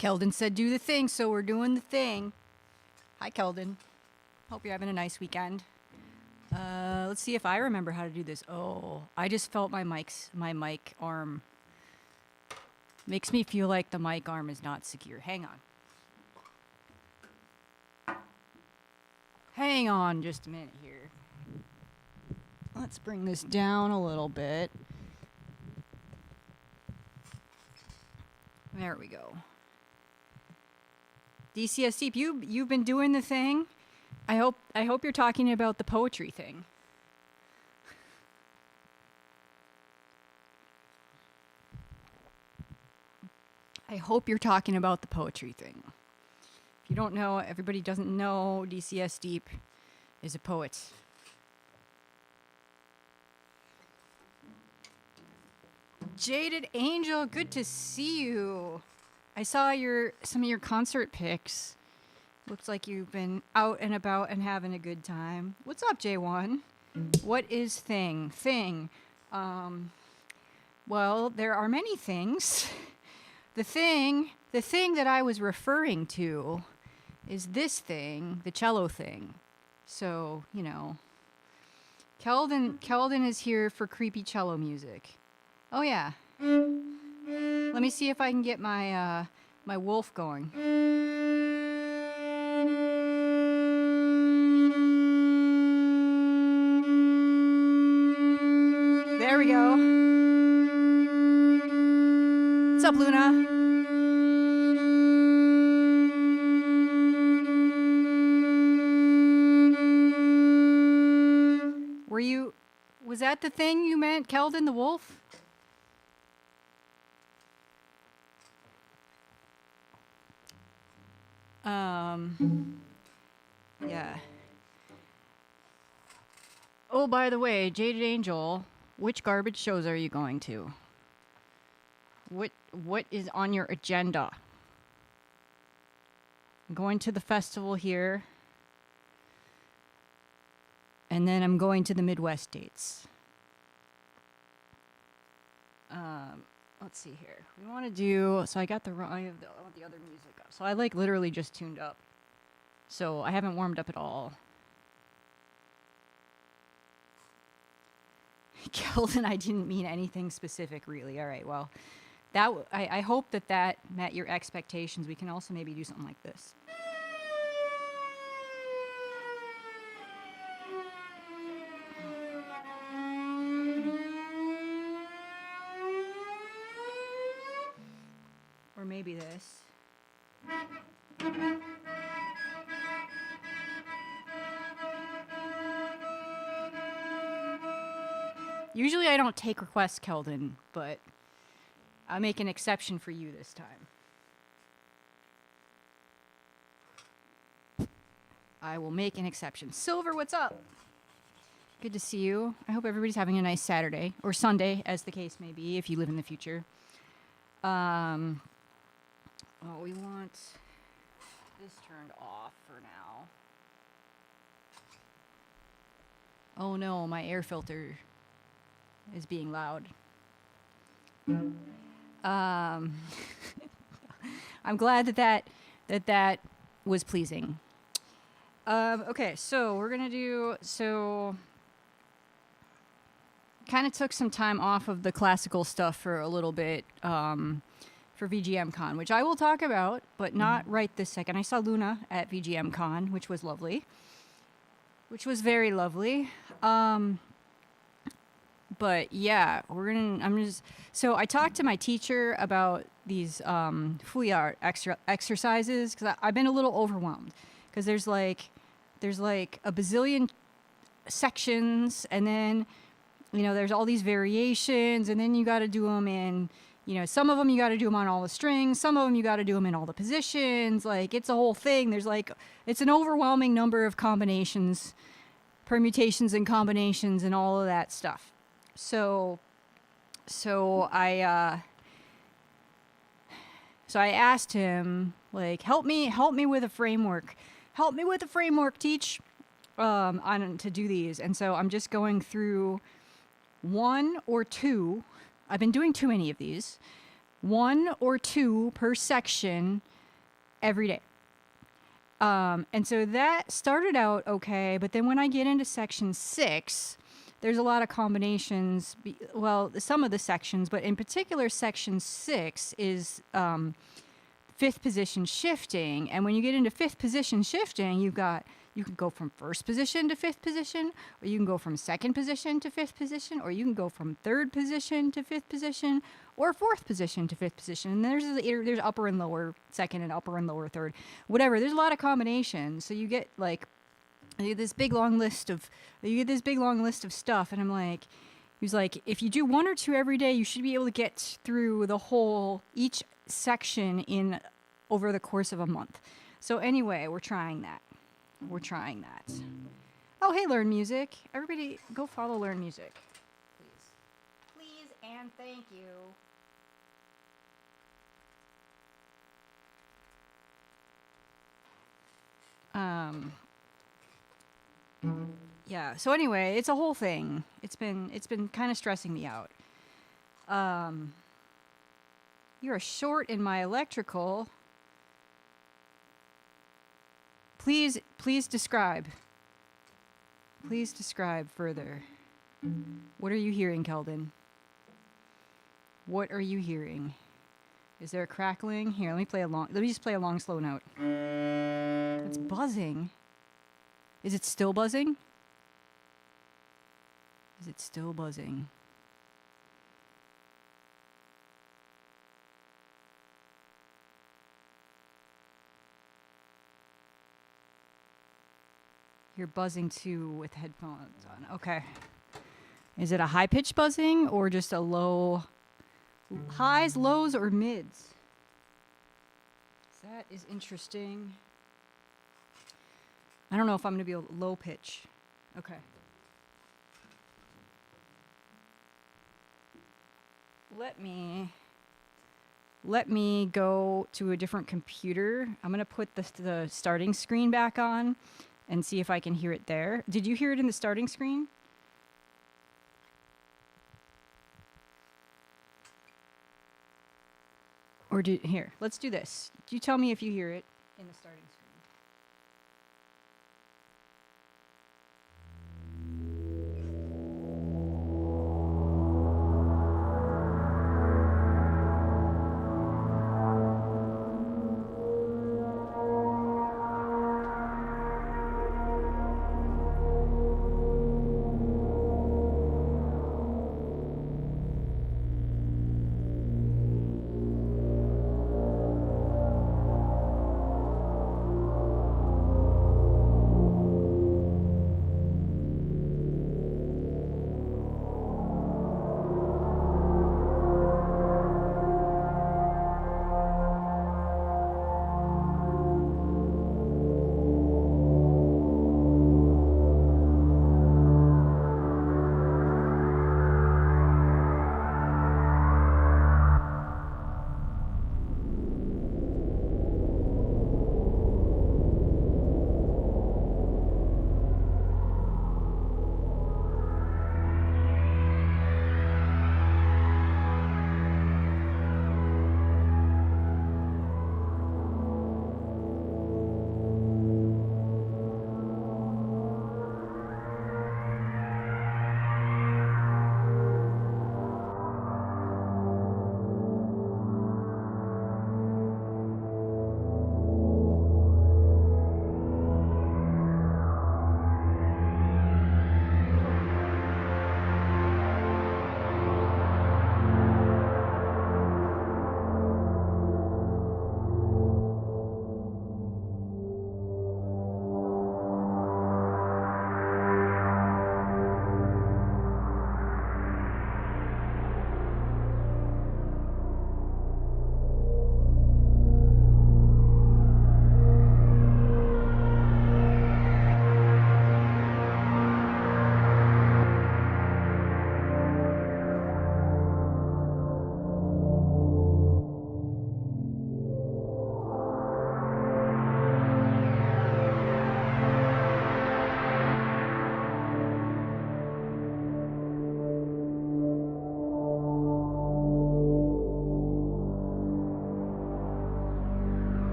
Keldon said do the thing, so we're doing the thing. Hi, Keldon. Hope you're having a nice weekend. Let's see if I remember how to do this. Oh, I just felt my mic arm. Makes me feel like the mic arm is not secure. Hang on. Hang on just a minute here. Let's bring this down a little bit. There we go. DCS Deep, you've been doing the thing. I hope you're talking about the poetry thing. I hope you're talking about the poetry thing. If you don't know, everybody doesn't know, DCS Deep is a poet. Jaded Angel, good to see you. I saw some of your concert pics. Looks like you've been out and about and having a good time. What's up, J1? What is thing? Thing. Well, there are many things. The thing that I was referring to is this thing, the cello thing. So, you know, Keldon is here for creepy cello music. Oh yeah. Let me see if I can get my my wolf going. There we go. What's up, Luna? Was that the thing you meant, Keldon the wolf? Yeah. Oh, by the way, Jaded Angel, which garbage shows are you going to? What is on your agenda? I'm going to the festival here. And then I'm going to the Midwest dates. Let's see here. We want to do, so I have the other music up. So I like literally just tuned up. So I haven't warmed up at all. Keldon, I didn't mean anything specific really. All right, well, I hope that met your expectations. We can also maybe do something like this. Or maybe this. Usually I don't take requests, Keldon, but I'll make an exception for you this time. I will make an exception. Silver, what's up? Good to see you. I hope everybody's having a nice Saturday, or Sunday, as the case may be, if you live in the future. Oh, we want this turned off for now. Oh no, my air filter is being loud. I'm glad that was pleasing. Okay, so we're gonna do, kind of took some time off of the classical stuff for a little bit, for VGM Con, which I will talk about, but not right this second. I saw Luna at VGM Con, which was lovely. Which was very lovely. But yeah, so I talked to my teacher about these Feuillard exercises, because I've been a little overwhelmed, because there's like a bazillion sections, and then, you know, there's all these variations, and then you got to do them in, you know, some of them you got to do them on all the strings, some of them you got to do them in all the positions. Like, it's a whole thing. It's an overwhelming number of combinations, permutations and combinations and all of that stuff. So I asked him, like, help me with a framework. Help me with a framework, teach, to do these. And so I'm just going through one or two. I've been doing too many of these. 1 or 2 per section every day. And so that started out okay, but then when I get into section 6, there's a lot of combinations. Well, some of the sections, but in particular, section 6 is fifth position shifting. And when you get into fifth position shifting, you can go from first position to fifth position, or you can go from second position to fifth position, or you can go from third position to fifth position, or fourth position to fifth position. And there's upper and lower second and upper and lower third, whatever. There's a lot of combinations. So you get like this big long list of stuff, and I'm like, he's like, if you do 1 or 2 every day, you should be able to get through each section in over the course of a month. So anyway, we're trying that. Oh, hey, Learn Music. Everybody go follow Learn Music, please and thank you. Yeah, so anyway, it's a whole thing. It's been kind of stressing me out. You're short in my electrical. Please describe. Please describe further. What are you hearing, Keldon? What are you hearing? Is there a crackling? Here, let me just play a long, slow note. It's buzzing. Is it still buzzing? Is it still buzzing? You're buzzing too with headphones on. Okay. Is it a high-pitched buzzing or just a low? Highs, lows, or mids? That is interesting. I don't know if I'm going to be a low pitch. Okay. Let me go to a different computer. I'm going to put the starting screen back on and see if I can hear it there. Did you hear it in the starting screen? Or here, let's do this. You tell me if you hear it in the starting screen.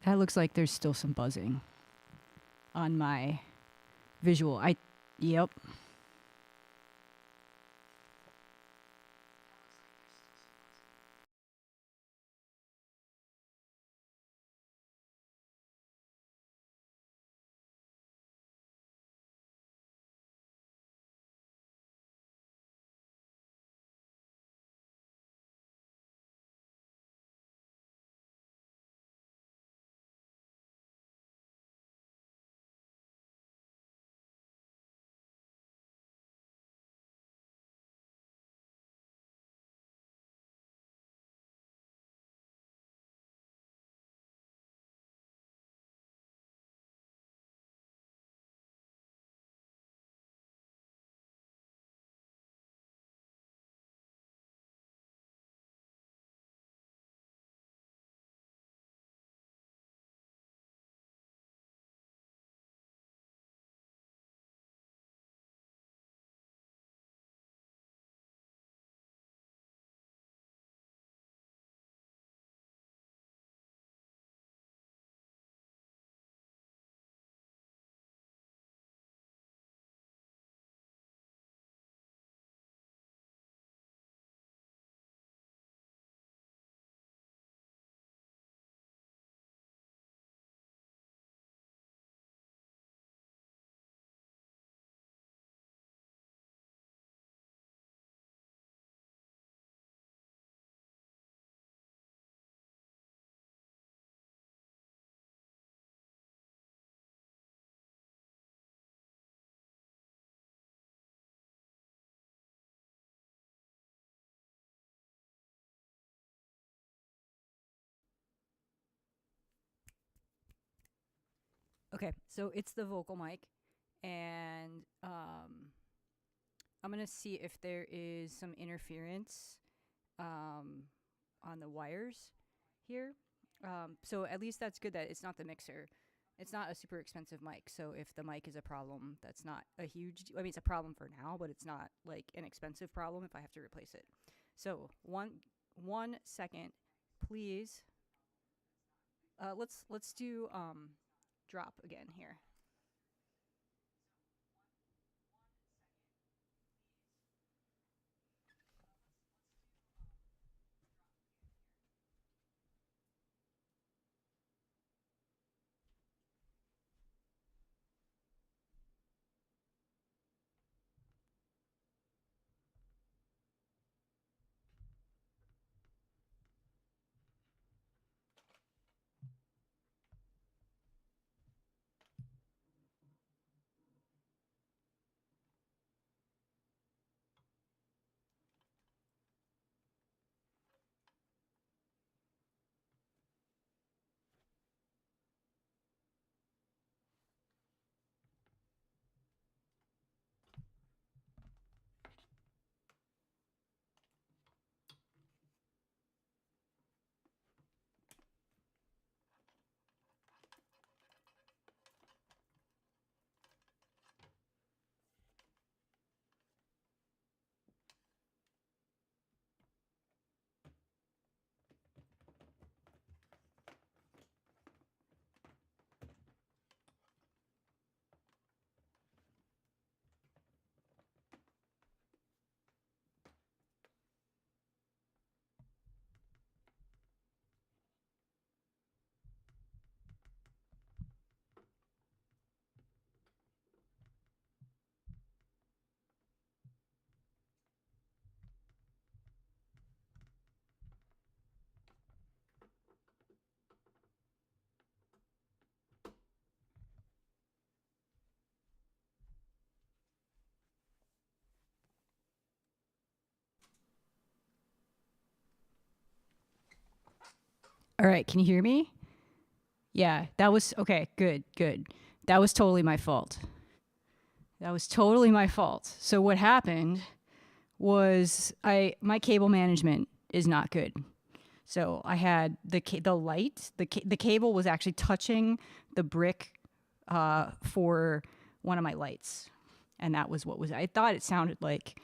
That looks like there's still some buzzing on my visual. Yep. Okay, so it's the vocal mic, and I'm gonna see if there is some interference on the wires here. So at least that's good that it's not the mixer. It's not a super expensive mic, so if the mic is a problem, that's not a huge. I mean, it's a problem for now, but it's not like an expensive problem if I have to replace it. So 1 second, please. Let's do drop again here. All right, can you hear me? Yeah, that was okay. Good, good. That was totally my fault. That was totally my fault. So what happened was my cable management is not good. So I had the light, the cable was actually touching the brick for one of my lights, and that was what was. I thought it sounded like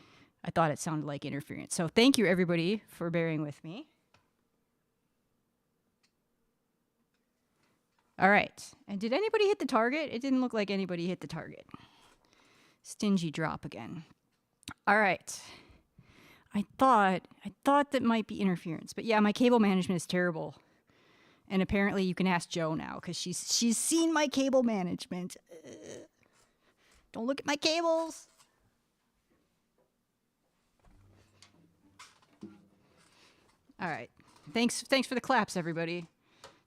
interference. So thank you everybody for bearing with me. All right. And did anybody hit the target? It didn't look like anybody hit the target. Stingy drop again. All right. I thought that might be interference, but yeah, my cable management is terrible. And apparently you can ask Joe now because she's seen my cable management. Don't look at my cables. All right. Thanks for the claps, everybody.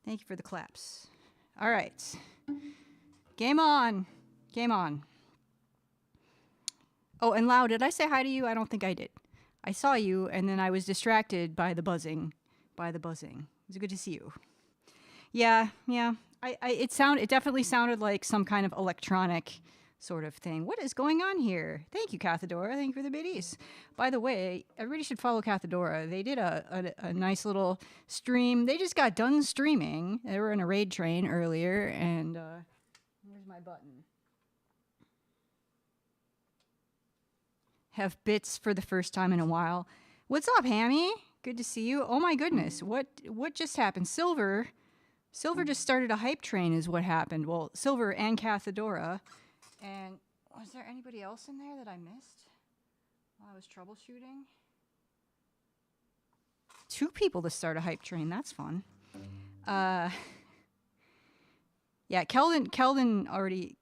Thank you for the claps. All right. Game on. Game on. Oh, and Lau, did I say hi to you? I don't think I did. I saw you, and then I was distracted by the buzzing. It was good to see you. Yeah. It definitely sounded like some kind of electronic sort of thing. What is going on here? Thank you, Cathedora. Thank you for the biddies. By the way, everybody should follow Cathedora. They did a nice little stream. They just got done streaming. They were in a raid train earlier, and where's my button? Have bits for the first time in a while. What's up, Hammy? Good to see you. Oh my goodness, what just happened? Silver just started a hype train is what happened. Well, Silver and Cathedora. And was there anybody else in there that I missed while I was troubleshooting? 2 people to start a hype train. That's fun. Yeah, Keldon already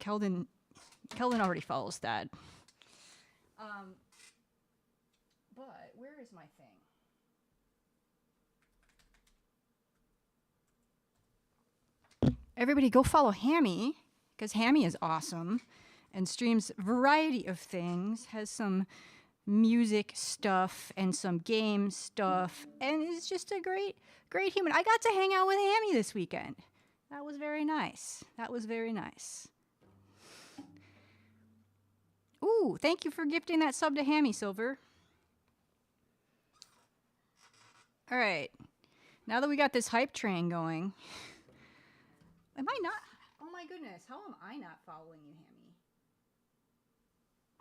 follows that. But where is my thing? Everybody go follow Hammy, because Hammy is awesome and streams a variety of things, has some music stuff and some game stuff, and is just a great human. I got to hang out with Hammy this weekend. That was very nice. Ooh, thank you for gifting that sub to Hammy, Silver. All right. Now that we got this hype train going, am I not? Oh my goodness, how am I not following you, Hammy?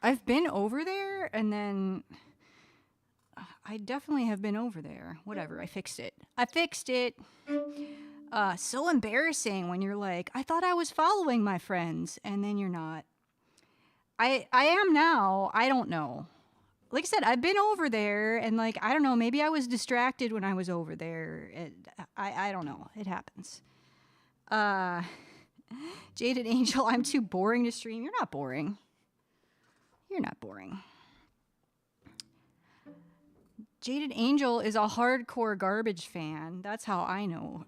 I've been over there, and then I definitely have been over there. Whatever, I fixed it. So embarrassing when you're like, I thought I was following my friends, and then you're not. I am now. I don't know. Like I said, I've been over there, and like, I don't know, maybe I was distracted when I was over there. I don't know. It happens. Jaded Angel, I'm too boring to stream. You're not boring. Jaded Angel is a hardcore garbage fan. That's how I know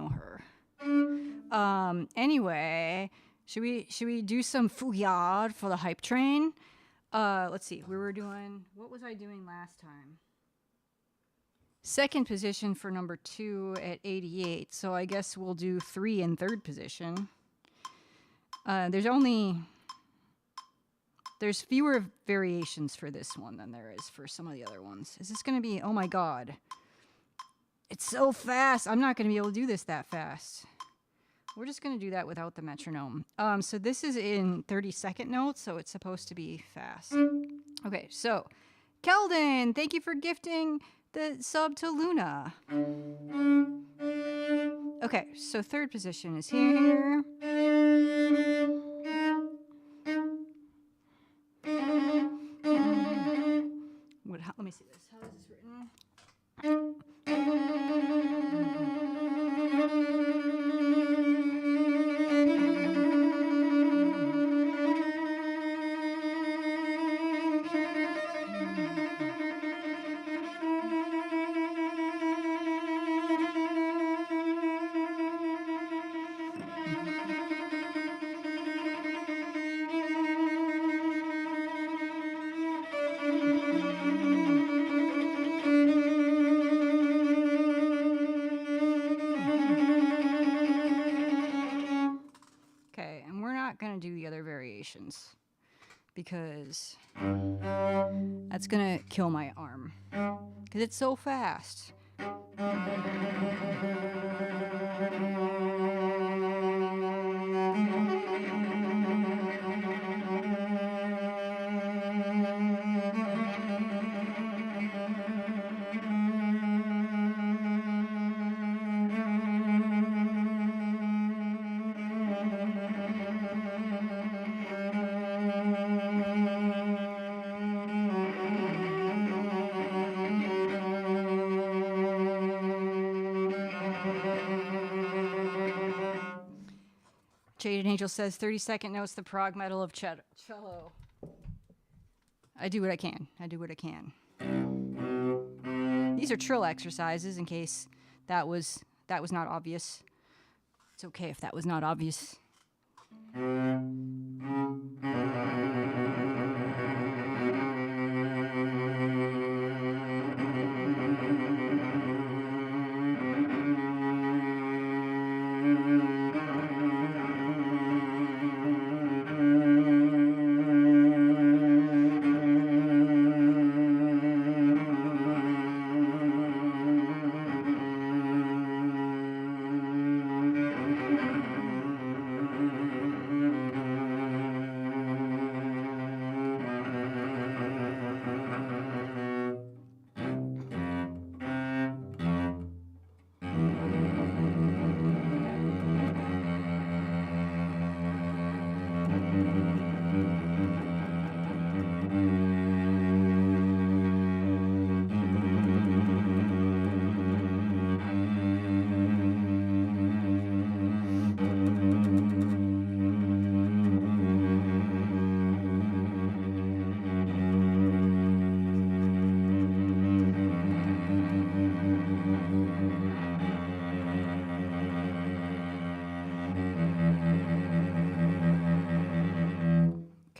her. Anyway, should we do some Feuillard for the hype train? Let's see. What was I doing last time? Second position for number 2 at 88. So I guess we'll do 3 in third position. There's fewer variations for this one than there is for some of the other ones. Is this going to be, oh my God. It's so fast. I'm not going to be able to do this that fast. We're just going to do that without the metronome. So this is in 30-second notes, so it's supposed to be fast. Okay, so Keldon, thank you for gifting the sub to Luna. Okay, so third position is here. Let me see this. How is this written? Because that's gonna kill my arm because it's so fast. Jaded Angel says 30-second notes, the prog metal of cello. I do what I can. I do what I can. These are trill exercises in case that was not obvious. It's okay if that was not obvious.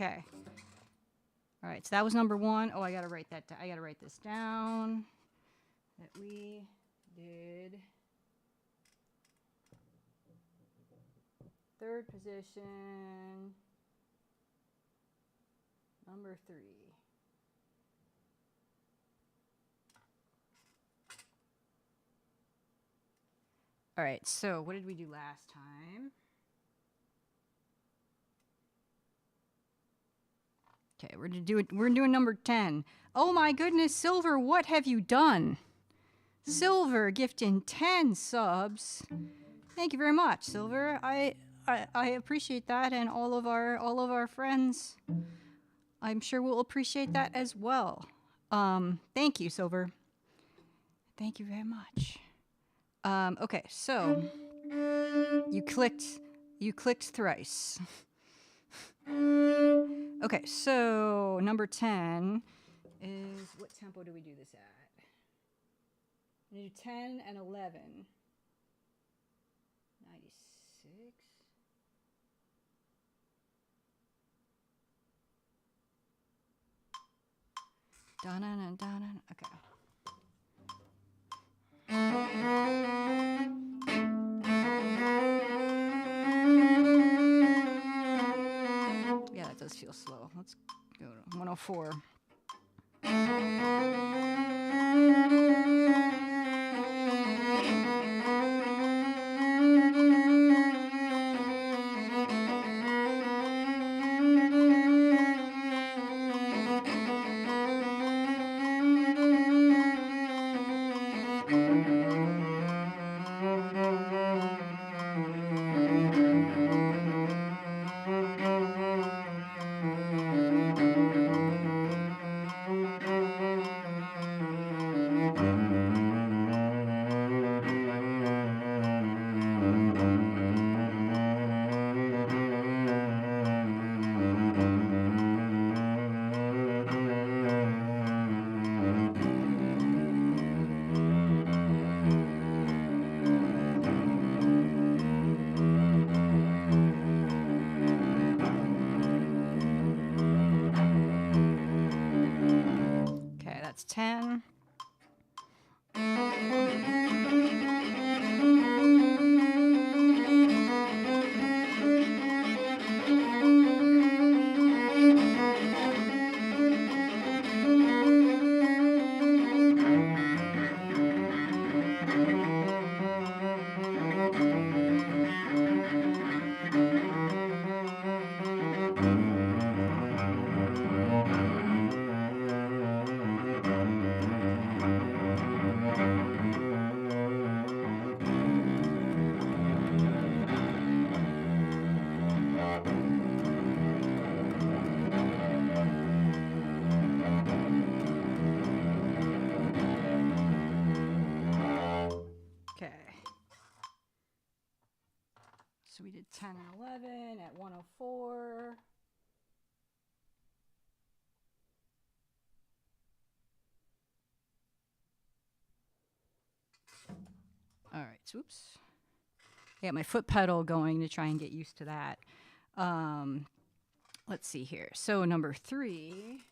Okay. All right, so that was number 1. Oh, I gotta write that. I gotta write this down. That we did 3rd position, number 3. All right, so what did we do last time? Okay, we're doing number 10. Oh my goodness, Silver, what have you done? Silver gifting 10 subs. Thank you very much, Silver. I appreciate that, and all of our friends, I'm sure will appreciate that as well. Thank you, Silver. Thank you very much. Okay, so you clicked thrice. Okay, so number 10 is, what tempo do we do this at? We do 10 and 11. 96. Dun-dun-dun-dun-dun. Okay. Yeah, that does feel slow. Let's go to 104. That's 10. So we did 10 and 11 at 104. All right, so oops. I got my foot pedal going to try and get used to that. Let's see here. So number 3.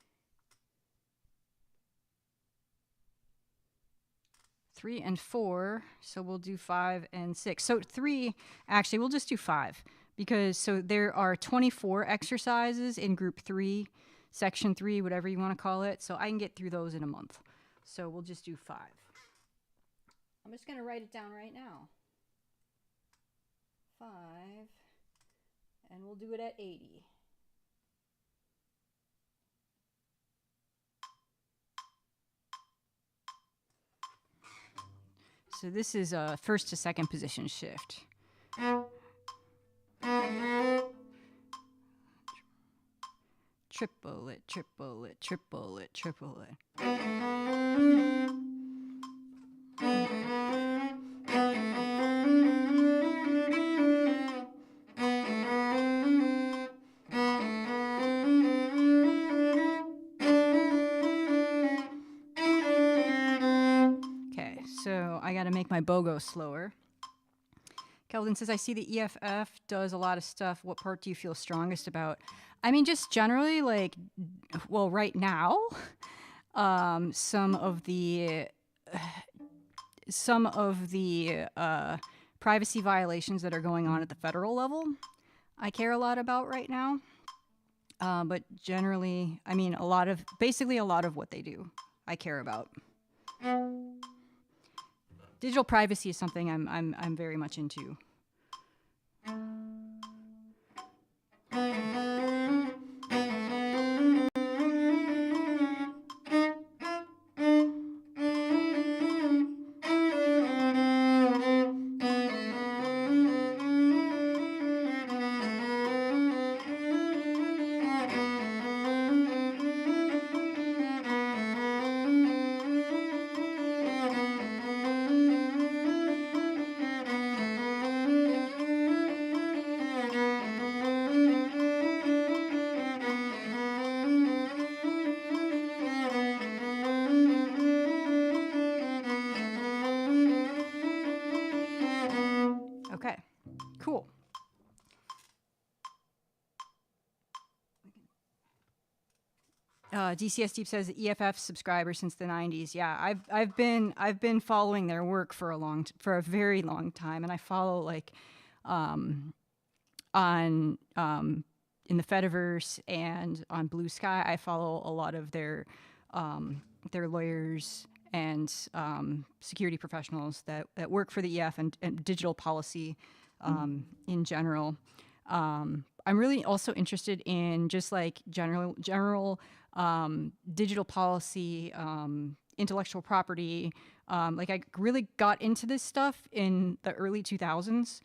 3 and 4, so we'll do 5 and 6. So 3, actually, we'll just do 5 because so there are 24 exercises in group 3, section 3, whatever you want to call it. So I can get through those in a month. So we'll just do 5. I'm just going to write it down right now. 5, and we'll do it at 80. So this is a first to second position shift. Triple it, triple it, triple it, triple it. Okay, so I got to make my bow go slower. Kelvin says, I see the EFF does a lot of stuff. What part do you feel strongest about? I mean, just generally, like, well, right now, some of the privacy violations that are going on at the federal level, I care a lot about right now. But generally, I mean, basically a lot of what they do, I care about. Digital privacy is something I'm very much into. Okay, cool. DCS Deep says EFF subscriber since the 90s. Yeah, I've been following their work for a very long time, and I follow like on in the Fediverse and on Blue Sky. I follow a lot of their lawyers and security professionals that work for the EF and digital policy in general. I'm really also interested in just like general digital policy, intellectual property. Like I really got into this stuff in the early 2000s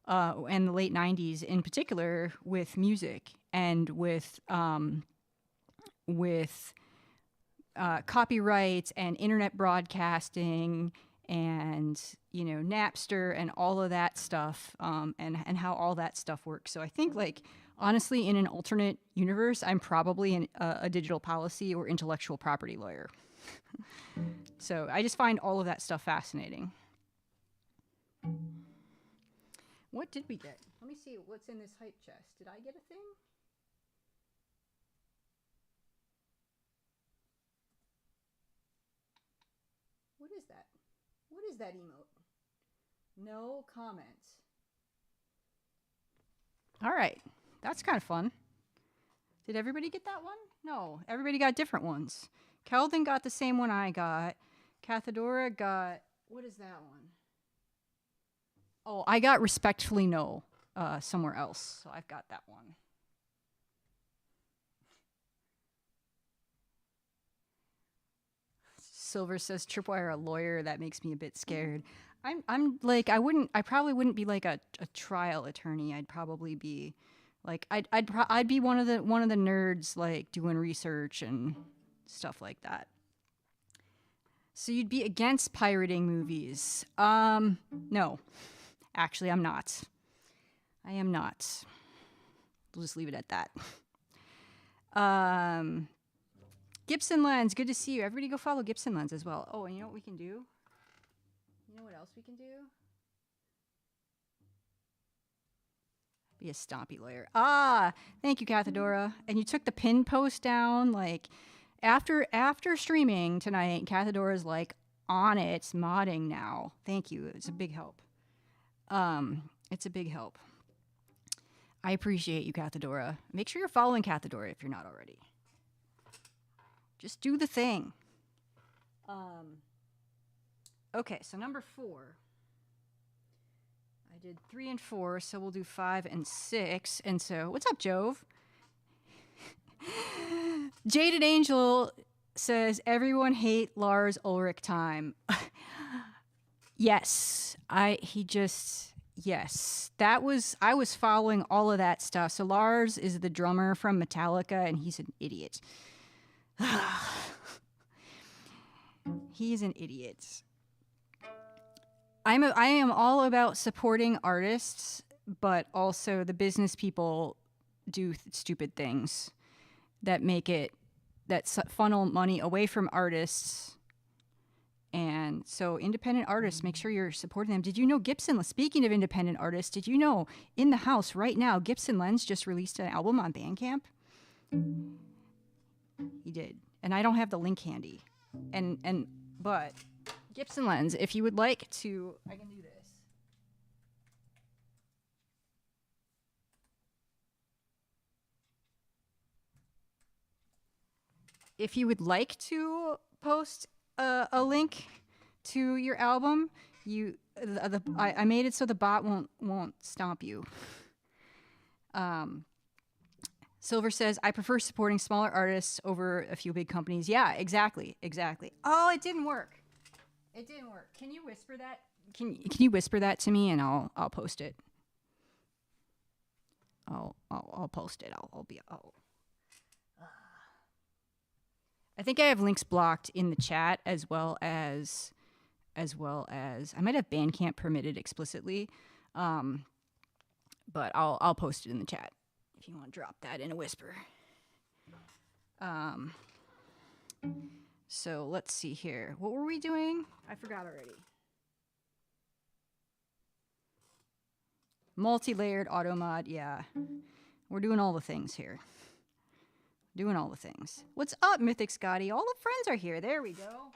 and the late 90s, in particular with music and with copyrights and internet broadcasting and Napster and all of that stuff, and how all that stuff works. So I think, like, honestly, in an alternate universe, I'm probably a digital policy or intellectual property lawyer. So I just find all of that stuff fascinating. What did we get? Let me see what's in this hype chest. Did I get a thing? What is that? What is that emote? No comments. All right. That's kind of fun. Did everybody get that one? No. Everybody got different ones. Keldon got the same one I got. Cathedora got... What is that one? Oh, I got respectfully no somewhere else. So I've got that one. Silver says, Tripwire a lawyer. That makes me a bit scared. I'm like, I probably wouldn't be like a trial attorney. I'd probably be like, I'd be one of the nerds, like doing research and stuff like that. So you'd be against pirating movies? No, actually I'm not. I am not. We'll just leave it at that. Gibson Lens, good to see you. Everybody go follow Gibson Lens as well. Oh, and you know what we can do? You know what else we can do? Be a stompy lawyer. Ah, thank you, Cathedora. And you took the pin post down, like, after streaming tonight, Cathedora's like on it, modding now. Thank you. It's a big help. It's a big help. I appreciate you, Cathedora. Make sure you're following Cathedora if you're not already. Just do the thing. Okay, so number 4. I did 3 and 4, so we'll do 5 and 6. And so, what's up, Jove? Jaded Angel says, everyone hate Lars Ulrich time. Yes. Yes. I was following all of that stuff. So Lars is the drummer from Metallica, and he's an idiot. He's an idiot. I am all about supporting artists, but also the business people do stupid things that funnel money away from artists. And so independent artists, make sure you're supporting them. Did you know speaking of independent artists, did you know in the house right now, Gibson Lens just released an album on Bandcamp? He did. And I don't have the link handy. But Gibson Lens, if you would like to, I can do this. If you would like to post a link to your album, I made it so the bot won't stomp you. Silver says, I prefer supporting smaller artists over a few big companies. Yeah, exactly. Oh, it didn't work. Can you whisper that? Can you whisper that to me, and I'll post it. I'll post it. I think I have links blocked in the chat as well as I might have Bandcamp permitted explicitly, but I'll post it in the chat if you want to drop that in a whisper. So let's see here. What were we doing? I forgot already. Multi-layered auto mod, yeah. We're doing all the things here. Doing all the things. What's up, Mythic Scotty? All the friends are here. There we go.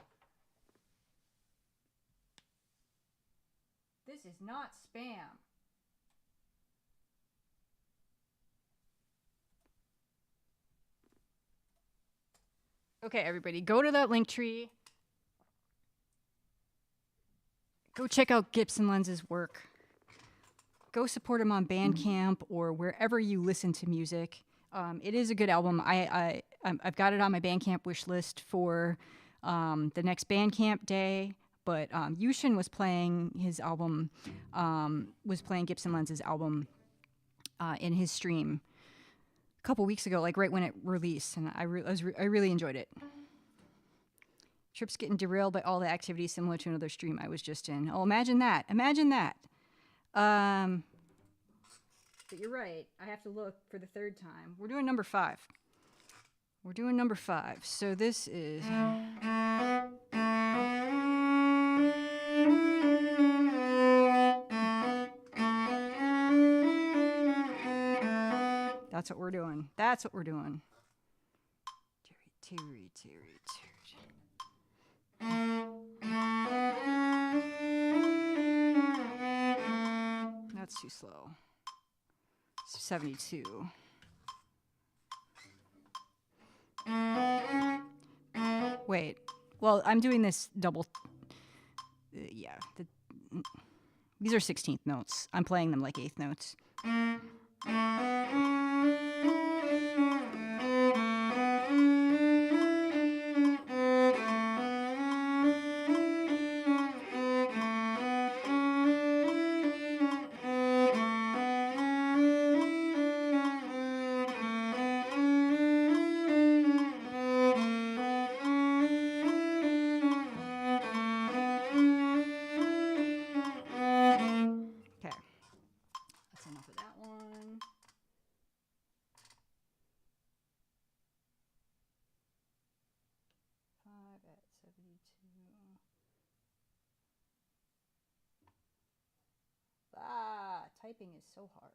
This is not spam. Okay, everybody, go to that link tree. Go check out Gibson Lens's work. Go support him on Bandcamp or wherever you listen to music. It is a good album. I've got it on my Bandcamp wish list for the next Bandcamp day. But Yushin was playing his album, Gibson Lens's album in his stream a couple weeks ago, like right when it released, and I really enjoyed it. Trip's getting derailed by all the activities similar to another stream I was just in. Oh, imagine that. But you're right. I have to look for the third time. We're doing number 5. So this is... That's what we're doing. Teary. That's too slow. 72. Wait. Well, I'm doing this double. Yeah. These are 16th notes. I'm playing them like 8th notes. typing is so hard.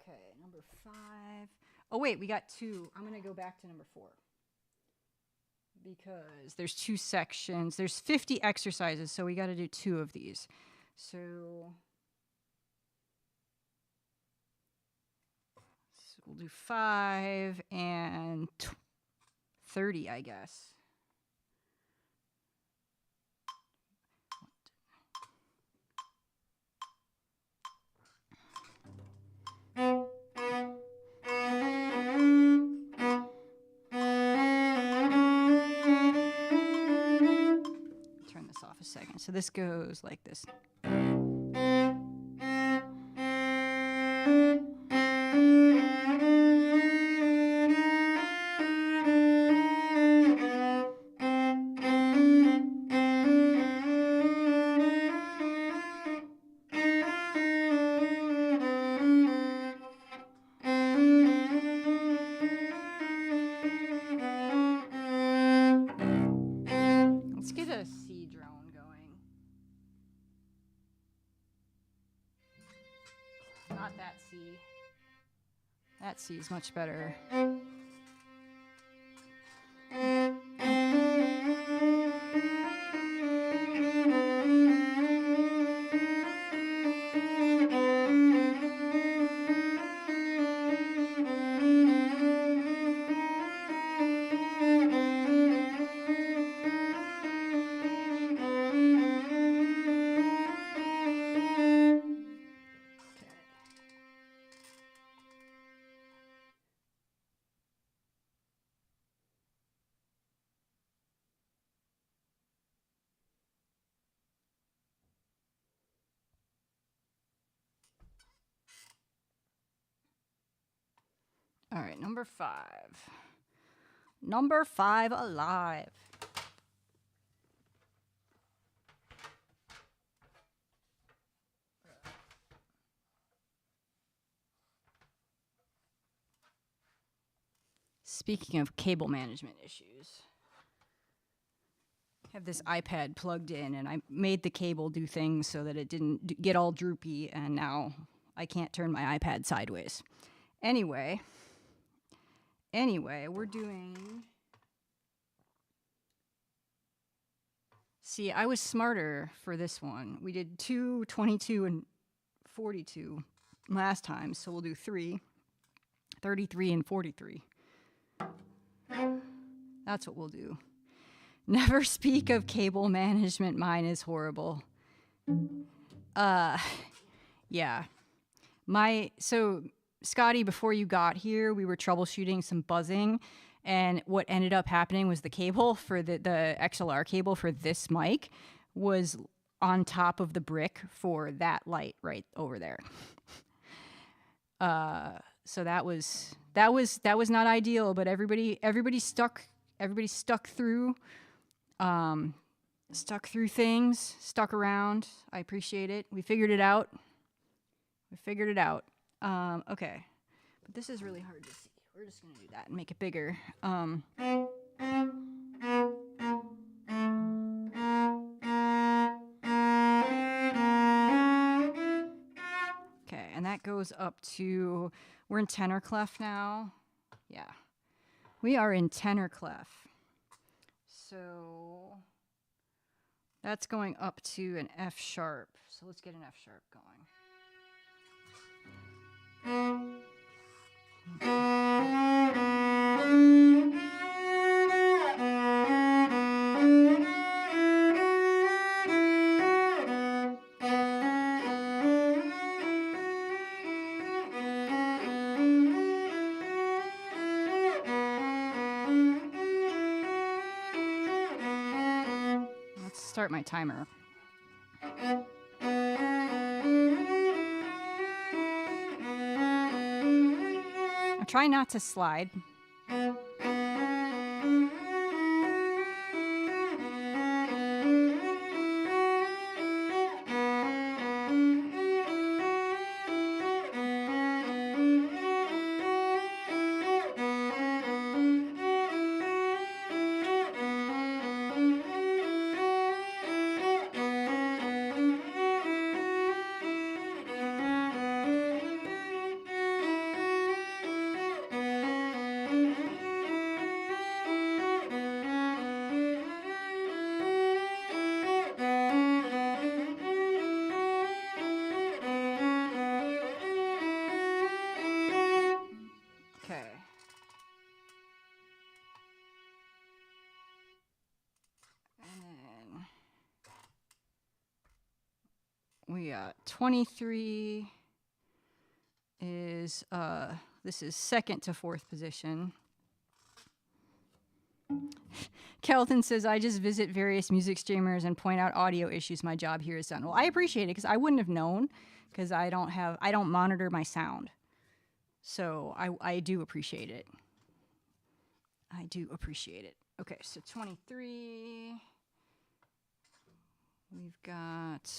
Okay, number 5. Oh wait, we got 2. I'm gonna go back to number 4. Because there's 2 sections. There's 50 exercises, so we gotta do 2 of these. So we'll do 5 and 30, I guess. Turn this off a second. So this goes like this. Let's get a C drone going. Not that C. That C is much better. All right, number 5. Number 5 alive. Speaking of cable management issues, I have this iPad plugged in, and I made the cable do things so that it didn't get all droopy, and now I can't turn my iPad sideways. Anyway, we're doing... See, I was smarter for this one. We did 2, 22, and 42 last time, so we'll do 3, 33, and 43. That's what we'll do. Never speak of cable management. Mine is horrible. Yeah. So Scotty, before you got here, we were troubleshooting some buzzing, and what ended up happening was the cable for the XLR cable for this mic was on top of the brick for that light right over there. So that was not ideal, but everybody stuck through things, stuck around. I appreciate it. We figured it out. Okay, but this is really hard to see. We're just gonna do that and make it bigger. Okay, and that goes up to, we're in tenor clef now. Yeah, we are in tenor clef. So that's going up to an F sharp. So let's get an F sharp going. Let's start my timer. I'm trying not to slide. got 23 is, this is second to fourth position. Kelton says, I just visit various music streamers and point out audio issues my job here has done. Well, I appreciate it because I wouldn't have known because I don't monitor my sound. So I do appreciate it. I do appreciate it. Okay, so 23. We've got...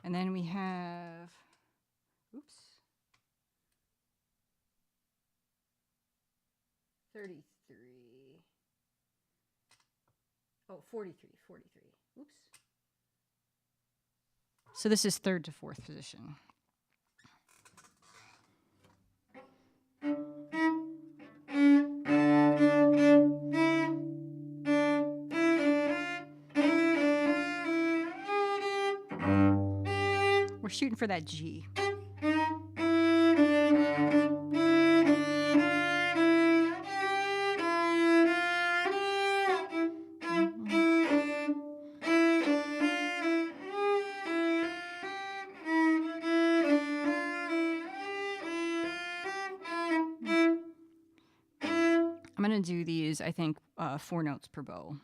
And then we have, oops, 33. Oh, 43. Oops. So this is third to fourth position. We're shooting for that G. I'm going to do these, I think, 4 notes per bow.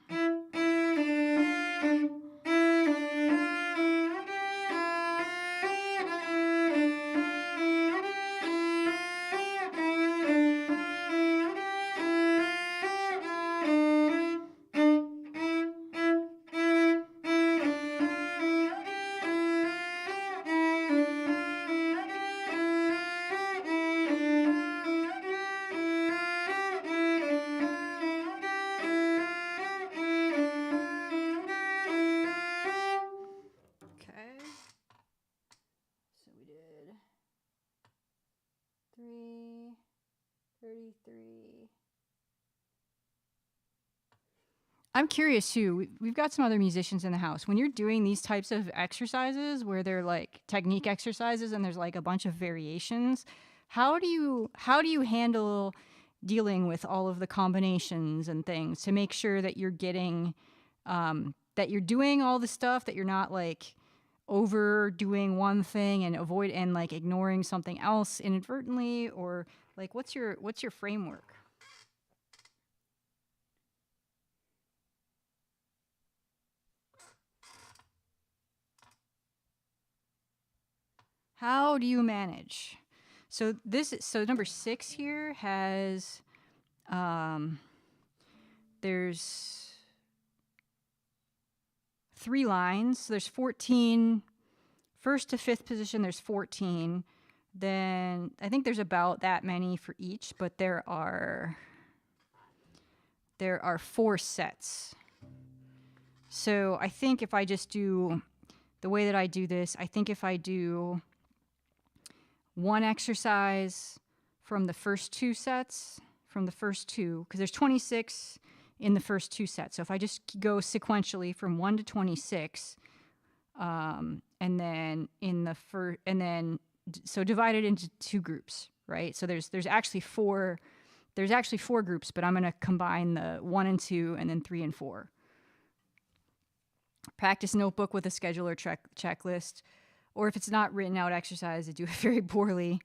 I'm curious too. We've got some other musicians in the house. When you're doing these types of exercises where they're like technique exercises and there's like a bunch of variations, how do you handle dealing with all of the combinations and things to make sure that you're getting that you're doing all the stuff, that you're not like overdoing one thing and like ignoring something else inadvertently, or like what's your framework? How do you manage? So number 6 here has, there's 3 lines. So there's 14, first to fifth position, there's 14. Then I think there's about that many for each, but there are 4 sets. So I think if I just do the way that I do this, I think if I do one exercise from the first 2 sets, because there's 26 in the first 2 sets. So if I just go sequentially from 1 to 26, And then so divided into two groups, right? So there's actually four groups, but I'm going to combine the 1 and 2 and then 3 and 4. Practice notebook with a scheduler checklist, or if it's not written out exercise, I do it very poorly.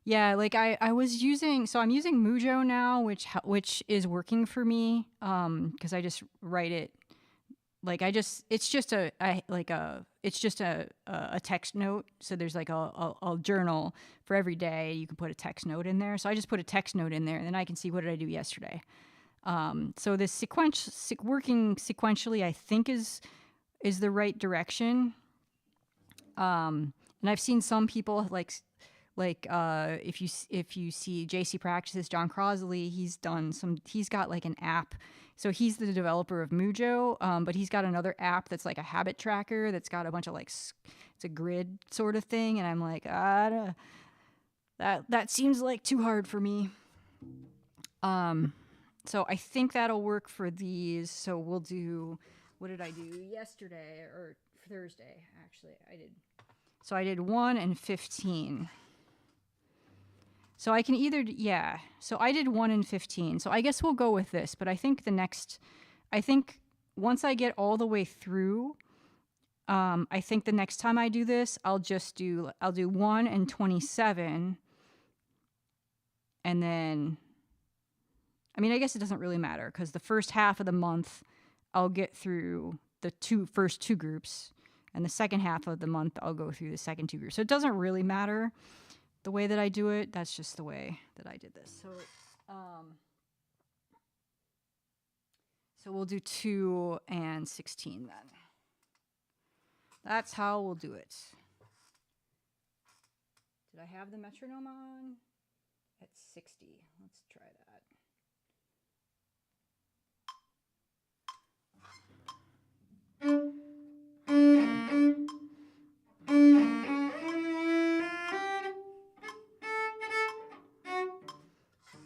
Yeah, like I'm using Mujo now, which is working for me, because I just write it. Like it's just a text note. So there's like a journal for every day. You can put a text note in there. So I just put a text note in there, and then I can see what did I do yesterday. So this working sequentially, I think is the right direction. And I've seen some people if you see JC practices, John Crosley, he's got like an app. So he's the developer of Mujo, but he's got another app that's like a habit tracker that's got a bunch of it's a grid sort of thing. And I'm like, that seems like too hard for me. So I think that'll work for these. So we'll do, what did I do yesterday or Thursday? Actually, I did 1 and 15. So I can so I did 1 and 15. So I guess we'll go with this, but I think once I get all the way through, I think the next time I do this, I'll do 1 and 27. And then, I guess it doesn't really matter because the first half of the month, I'll get through the first two groups. And the second half of the month, I'll go through the second two groups. So it doesn't really matter the way that I do it. That's just the way that I did this. So we'll do 2 and 16 then. That's how we'll do it. Did I have the metronome on? At 60. Let's try that.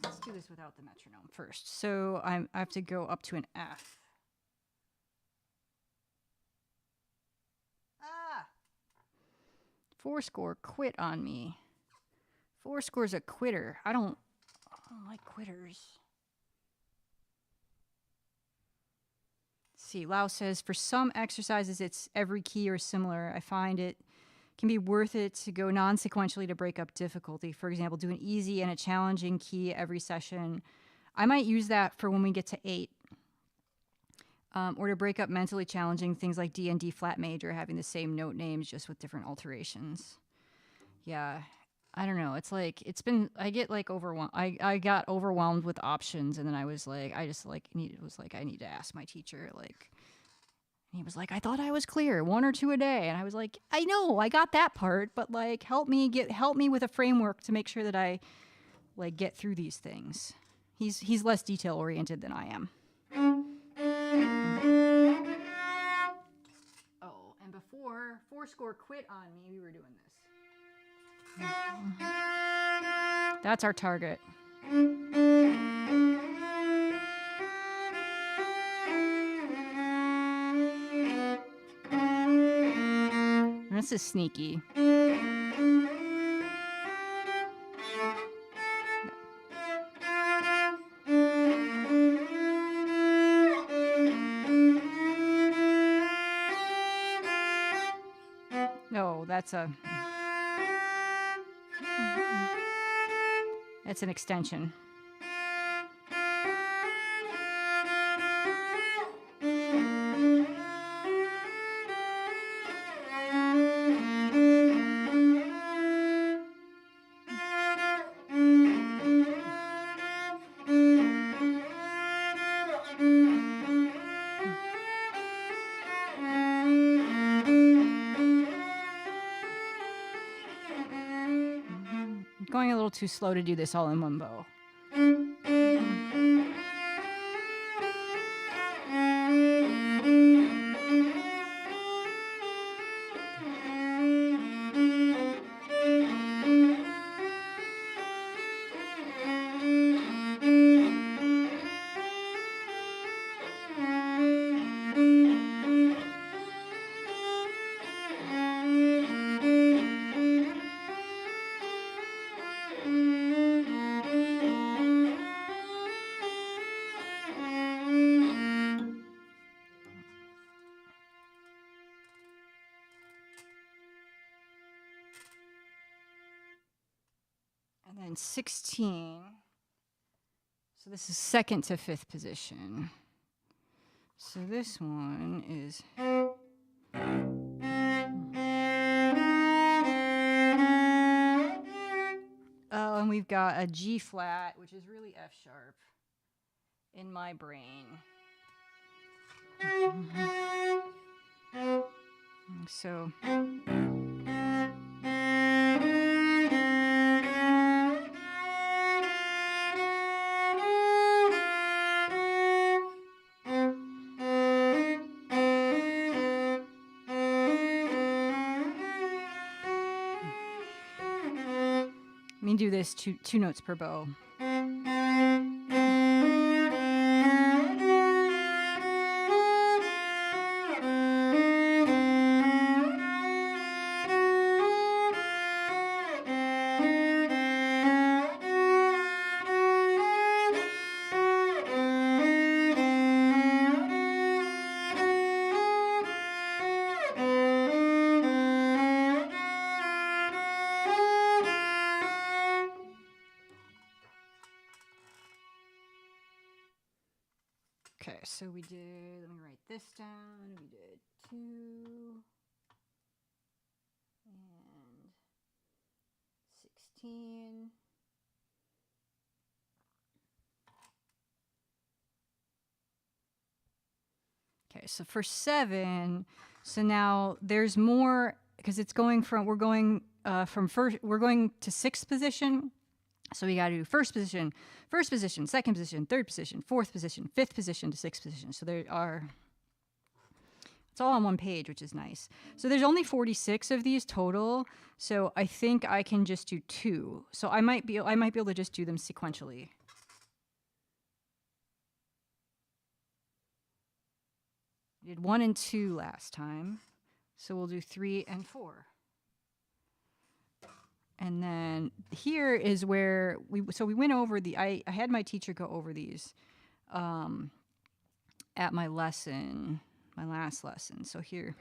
Let's do this without the metronome first. So I have to go up to an F. 4-score quit on me. 4-score's a quitter. I don't like quitters. Let's see, Lau says, for some exercises, it's every key or similar. I find it can be worth it to go non-sequentially to break up difficulty. For example, do an easy and a challenging key every session. I might use that for when we get to 8. Or to break up mentally challenging things like D and D flat major, having the same note names just with different alterations. Yeah, I don't know. It's like, I get like overwhelmed. I got overwhelmed with options, and then I was like, I need to ask my teacher, like, and he was like, I thought I was clear, 1 or 2 a day. And I was like, I know, I got that part, but like, help me with a framework to make sure that I like get through these things. He's less detail oriented than I am. Oh, and before 4-score quit on me, we were doing this. That's our target. This is sneaky. No, that's an extension. Going a little too slow to do this all in one bow. And then 16. So this is second to fifth position. So this one is... Oh, and we've got a G flat, which is really F sharp in my brain. So... Let me do this two notes per bow. Okay, so we did, let me write this down. We did 2 and 16. Okay, so for 7, so now there's more because it's going from, we're going to 6th position. So we got to do first position, second position, third position, fourth position, fifth position to sixth position. So there are, it's all on one page, which is nice. So there's only 46 of these total. So I think I can just do 2. So I might be able to just do them sequentially. We did 1 and 2 last time. So we'll do 3 and 4. And then here is where we went over I had my teacher go over these at my lesson, my last lesson. So here.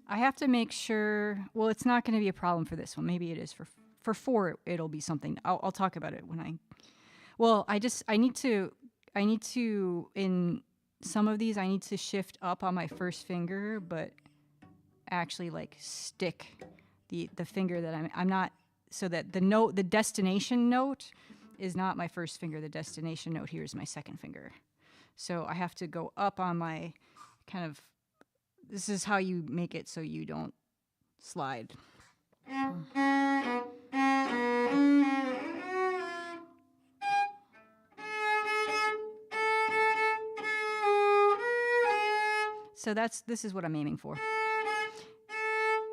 I have to make sure, well, it's not going to be a problem for this one. Maybe it is for 4, it'll be something. I'll talk about it when I need to, in some of these, I need to shift up on my first finger, but actually like stick the finger that I'm not, so that the destination note is not my first finger. The destination note here is my second finger. So I have to go up on my kind of, this is how you make it so you don't slide. So this is what I'm aiming for,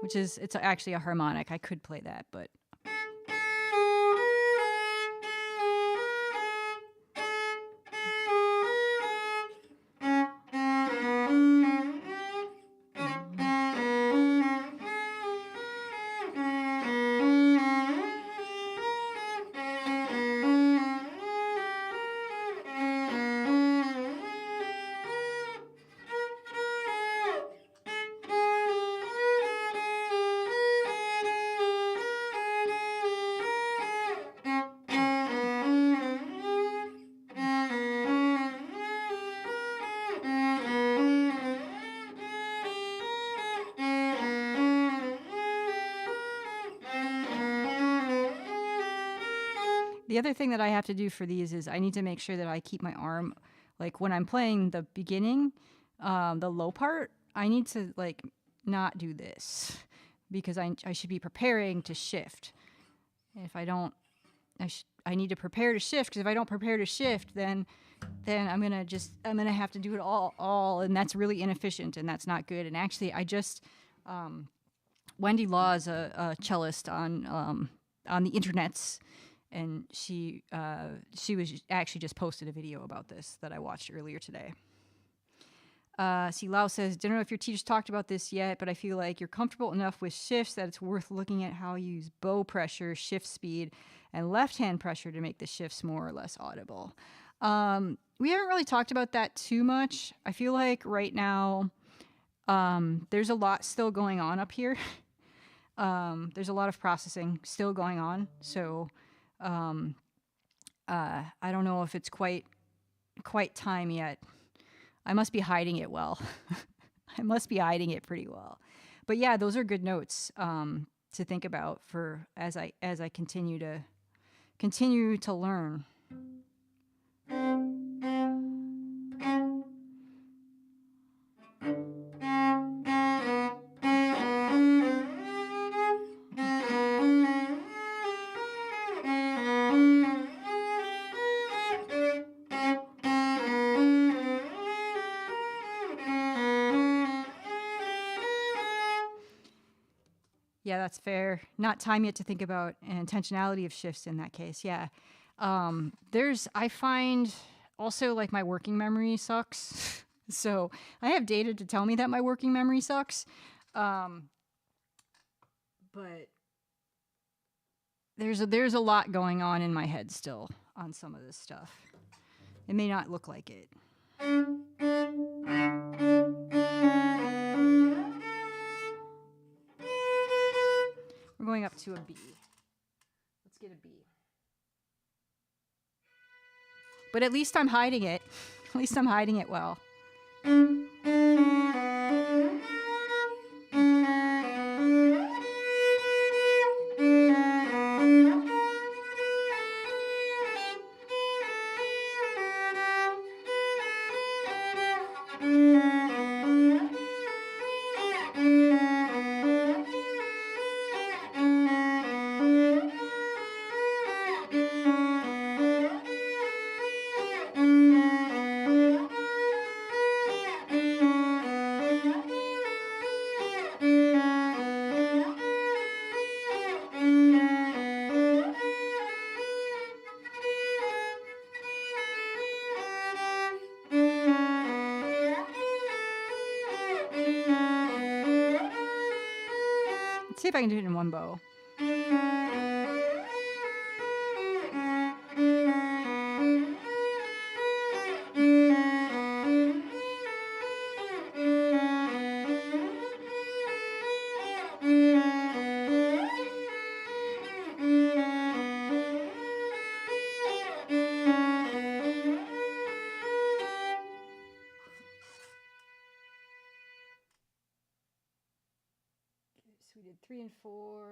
which is, it's actually a harmonic. I could play that, but. The other thing that I have to do for these is I need to make sure that I keep my arm, like when I'm playing the beginning, the low part, I need to like not do this because I should be preparing to shift. If I don't, I need to prepare to shift, because if I don't prepare to shift, then I'm gonna have to do it all, and that's really inefficient, and that's not good. And actually, Wendy Law is a cellist on the internets. And she was actually just posted a video about this that I watched earlier today. See, Lau says, don't know if your teachers talked about this yet, but I feel like you're comfortable enough with shifts that it's worth looking at how you use bow pressure, shift speed, and left hand pressure to make the shifts more or less audible. We haven't really talked about that too much. I feel like right now there's a lot still going on up here. There's a lot of processing still going on. So I don't know if it's quite time yet. I must be hiding it well. I must be hiding it pretty well. But yeah, those are good notes to think about for as I continue to learn. Yeah, that's fair. Not time yet to think about an intentionality of shifts in that case. Yeah. I find also like my working memory sucks. So I have data to tell me that my working memory sucks. But there's a lot going on in my head still on some of this stuff. It may not look like it. We're going up to a B. Let's get a B. But at least I'm hiding it. At least I'm hiding it well. Let's see if I can do it in one bow. So we did 3 and 4.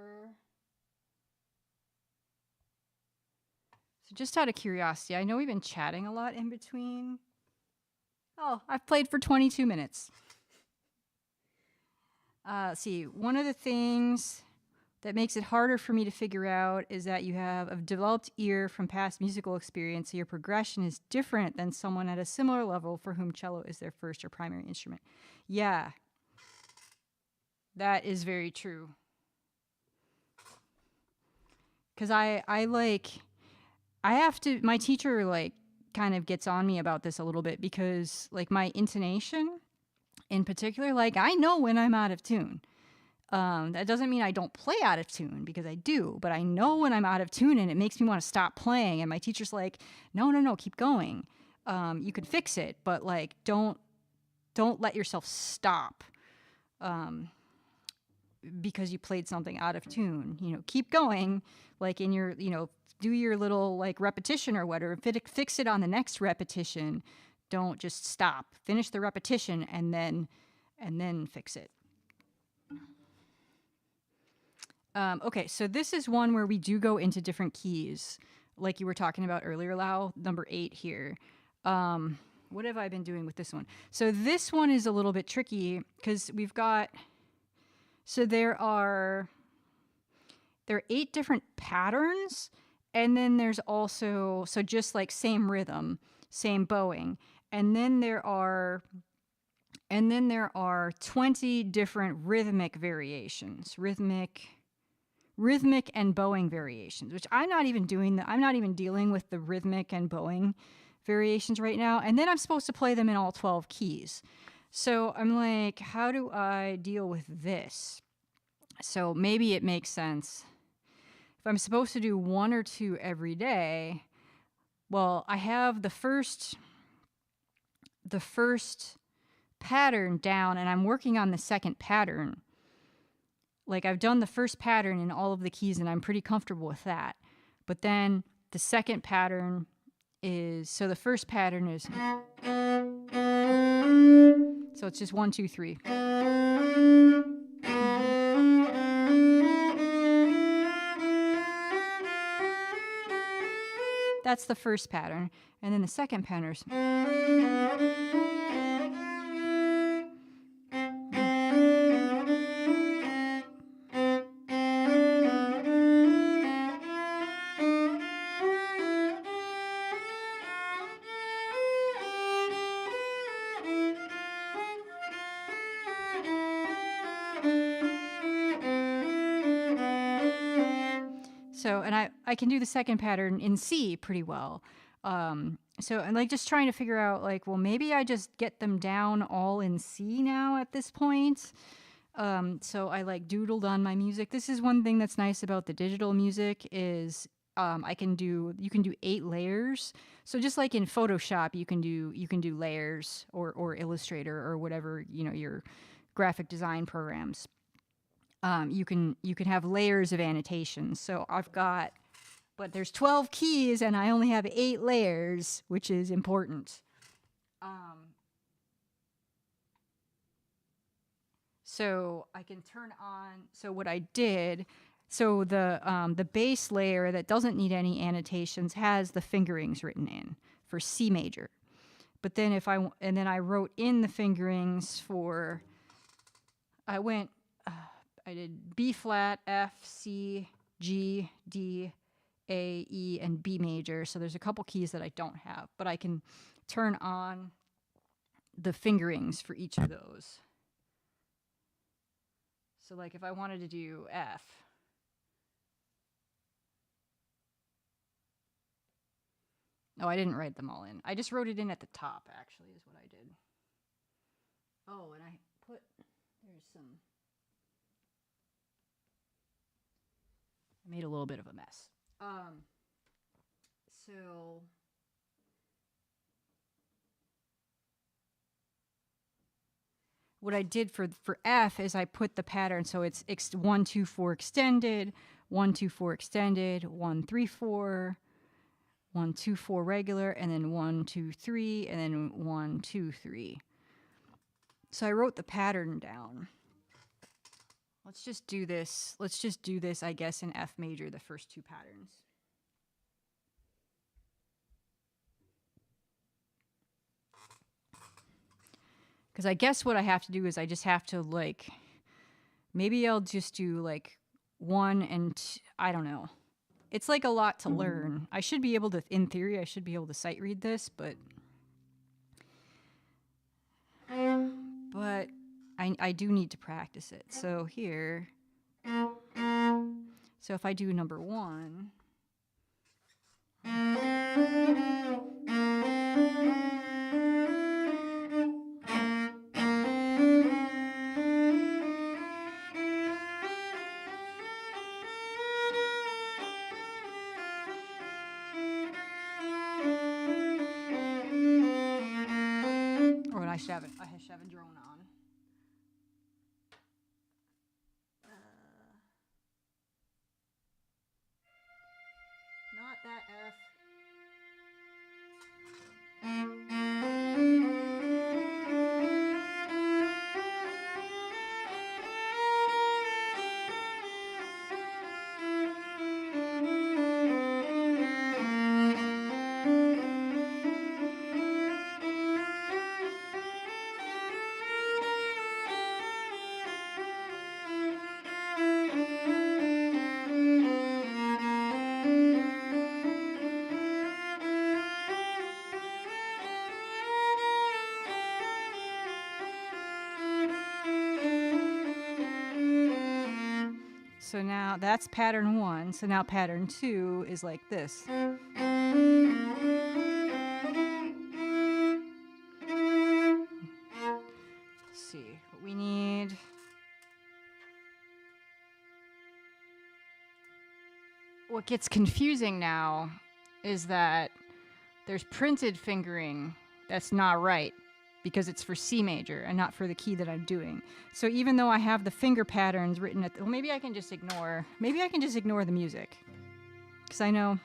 So just out of curiosity, I know we've been chatting a lot in between. Oh, I've played for 22 minutes. Let's see, one of the things that makes it harder for me to figure out is that you have a developed ear from past musical experience, so your progression is different than someone at a similar level for whom cello is their first or primary instrument. Yeah, that is very true. Because I have to, my teacher like kind of gets on me about this a little bit because like my intonation in particular, like I know when I'm out of tune. That doesn't mean I don't play out of tune because I do, but I know when I'm out of tune and it makes me want to stop playing. And my teacher's like, no, keep going. You can fix it, but like, don't let yourself stop. Because you played something out of tune, keep going, like in your, do your little like repetition or whatever, fix it on the next repetition. Don't just stop, finish the repetition and then fix it. Okay, so this is one where we do go into different keys, like you were talking about earlier, Lau, number 8 here. What have I been doing with this one? So this one is a little bit tricky because we've got, so there are 8 different patterns, and then there's also, so just like same rhythm, same bowing, and then there are 20 different rhythmic variations, rhythmic and bowing variations, which I'm not even dealing with the rhythmic and bowing variations right now. And then I'm supposed to play them in all 12 keys. So I'm like, how do I deal with this? So maybe it makes sense if I'm supposed to do 1 or 2 every day, well, I have the first pattern down, and I'm working on the second pattern. Like, I've done the first pattern in all of the keys, and I'm pretty comfortable with that. But then the second pattern is, so the first pattern is, so it's just 1, 2, 3. That's the first pattern. And then the second pattern is, so, and I can do the second pattern in C pretty well. So, and like just trying to figure out, like, well, maybe I just get them down all in C now at this point. So I like doodled on my music. This is one thing that's nice about the digital music is you can do 8 layers. So just like in Photoshop, you can do layers or Illustrator or whatever, your graphic design programs. You can have layers of annotations. So but there's 12 keys and I only have 8 layers, which is important. So I can turn on, so what I did, so the bass layer that doesn't need any annotations has the fingerings written in for C major. But then then I wrote in the fingerings I did B flat, F, C, G, D, A, E, and B major. So there's a couple keys that I don't have, but I can turn on the fingerings for each of those. So like if I wanted to do F, oh, I didn't write them all in. I just wrote it in at the top, actually, is what I did. Oh, and I made a little bit of a mess. So what I did for F is I put the pattern, so it's 1, 2, 4 extended, 1, 2, 4 extended, 1, 3, 4, 1, 2, 4 regular, and then 1, 2, 3, and then 1, 2, 3. So I wrote the pattern down. Let's just do this, I guess, in F major, the first 2 patterns. Because I guess what I have to do is I just have to, like, maybe I'll just do, like, 1 and I don't know. It's, like, a lot to learn. I should be able to, in theory, I should be able to sight read this, but I do need to practice it. So here, so if I do number 1, I should have a drone on. Not that F. So now that's pattern 1. So now pattern 2 is like this. Let's see what we need. what gets confusing now is that there's printed fingering that's not right because it's for C major and not for the key that I'm doing. So even though I have the finger patterns written well, maybe I can just ignore the music. Because I know.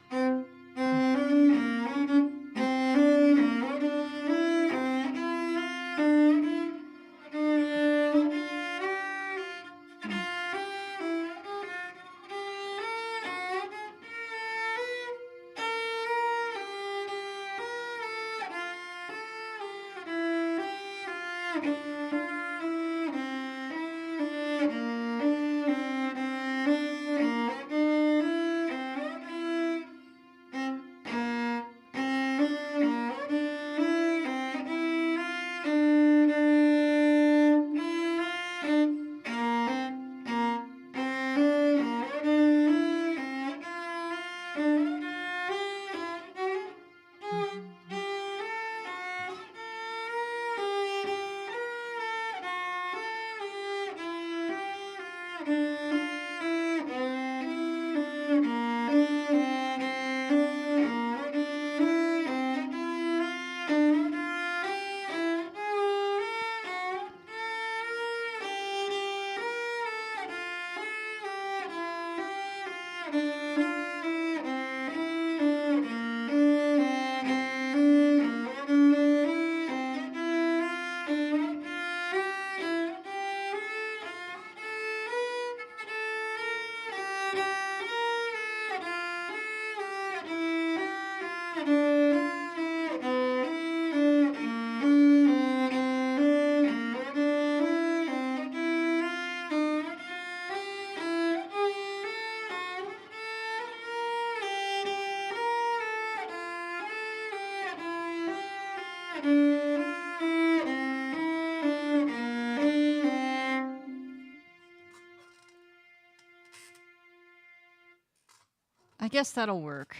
I guess that'll work.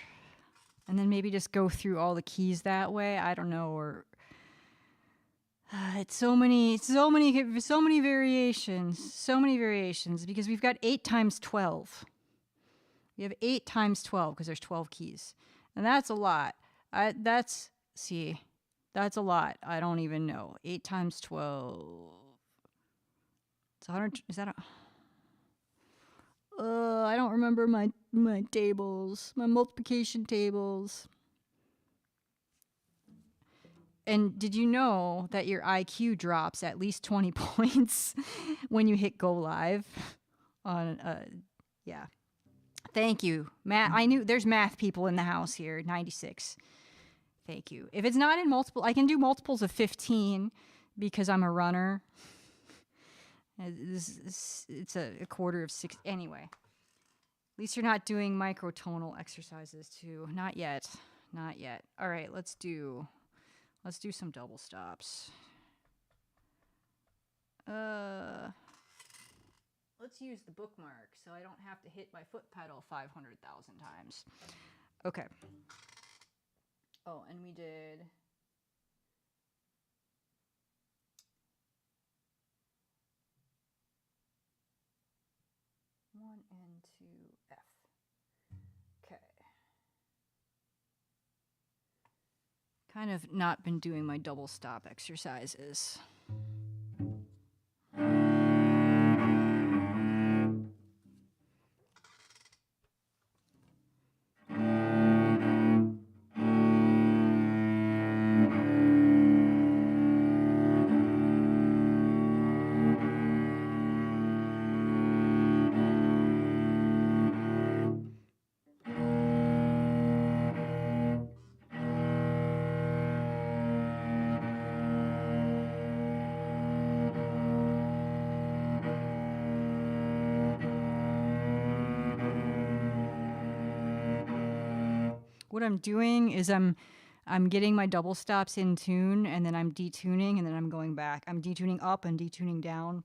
And then maybe just go through all the keys that way. I don't know, or it's so many variations because we've got 8 times 12. We have 8 times 12 because there's 12 keys. And that's a lot. That's a lot. I don't even know. 8 times 12. It's 100. Is that a... I don't remember my tables, my multiplication tables. And did you know that your IQ drops at least 20 points when you hit go live? Yeah. Thank you. Math. I knew there's math people in the house here. 96. Thank you. If it's not in multiple, I can do multiples of 15 because I'm a runner. It's a quarter of 6. Anyway, at least you're not doing microtonal exercises too. Not yet. Not yet. All right, let's do some double stops. Let's use the bookmark so I don't have to hit my foot pedal 500,000 times. Okay. Oh, and we did... one and 2 F. Okay. Kind of not been doing my double stop exercises. What I'm doing is I'm getting my double stops in tune, and then I'm detuning, and then I'm going back. I'm detuning up and detuning down.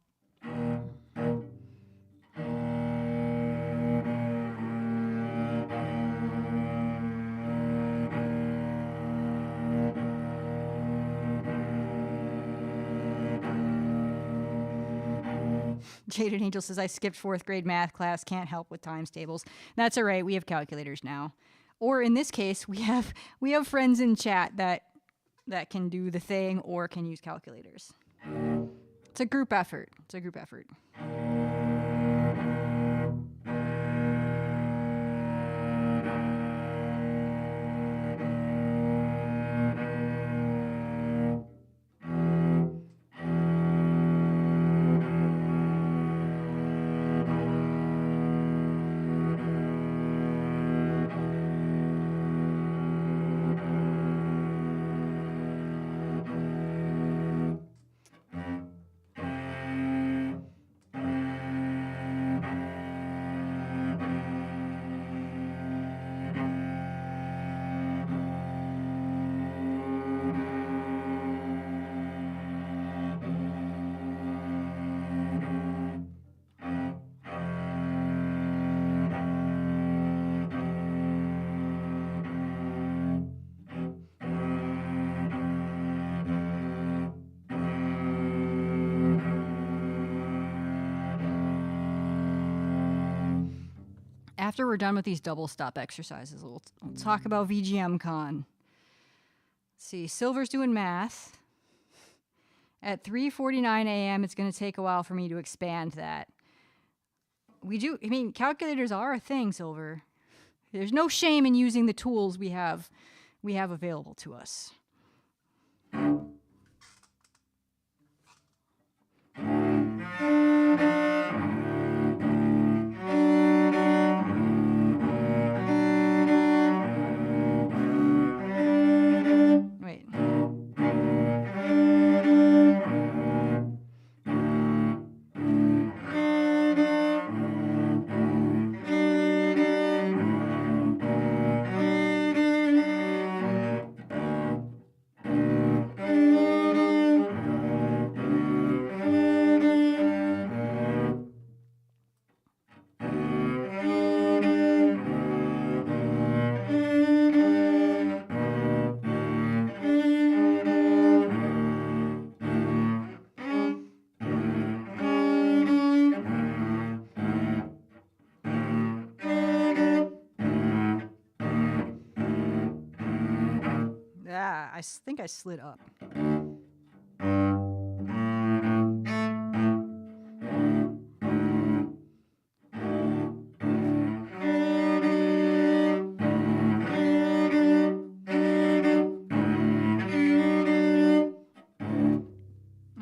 Jaded Angel says, I skipped 4th grade math class. Can't help with times tables. That's all right. We have calculators now. Or in this case, we have friends in chat that can do the thing or can use calculators. It's a group effort. After we're done with these double stop exercises, we'll talk about VGM Con. Let's see, Silver's doing math. At 3:49 a.m., it's going to take a while for me to expand that. Calculators are a thing, Silver. There's no shame in using the tools we have available to us. I think I slid up.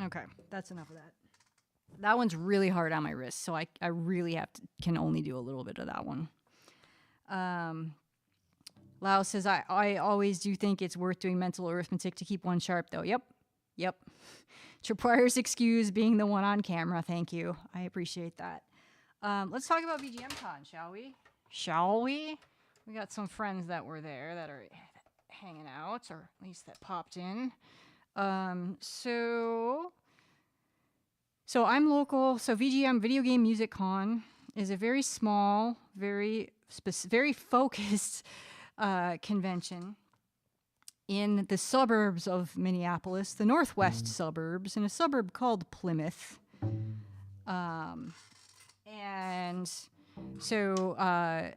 Okay, that's enough of that. That one's really hard on my wrist, so I really can only do a little bit of that one. Lau says, I always do think it's worth doing mental arithmetic to keep one sharp, though. Yep. Triprior's excuse being the one on camera. Thank you. I appreciate that. Let's talk about VGM Con, shall we? We got some friends that were there that are hanging out, or at least that popped in. So I'm local. So VGM, Video Game Music Con, is a very small, very focused convention in the suburbs of Minneapolis, the northwest suburbs, in a suburb called Plymouth. And so I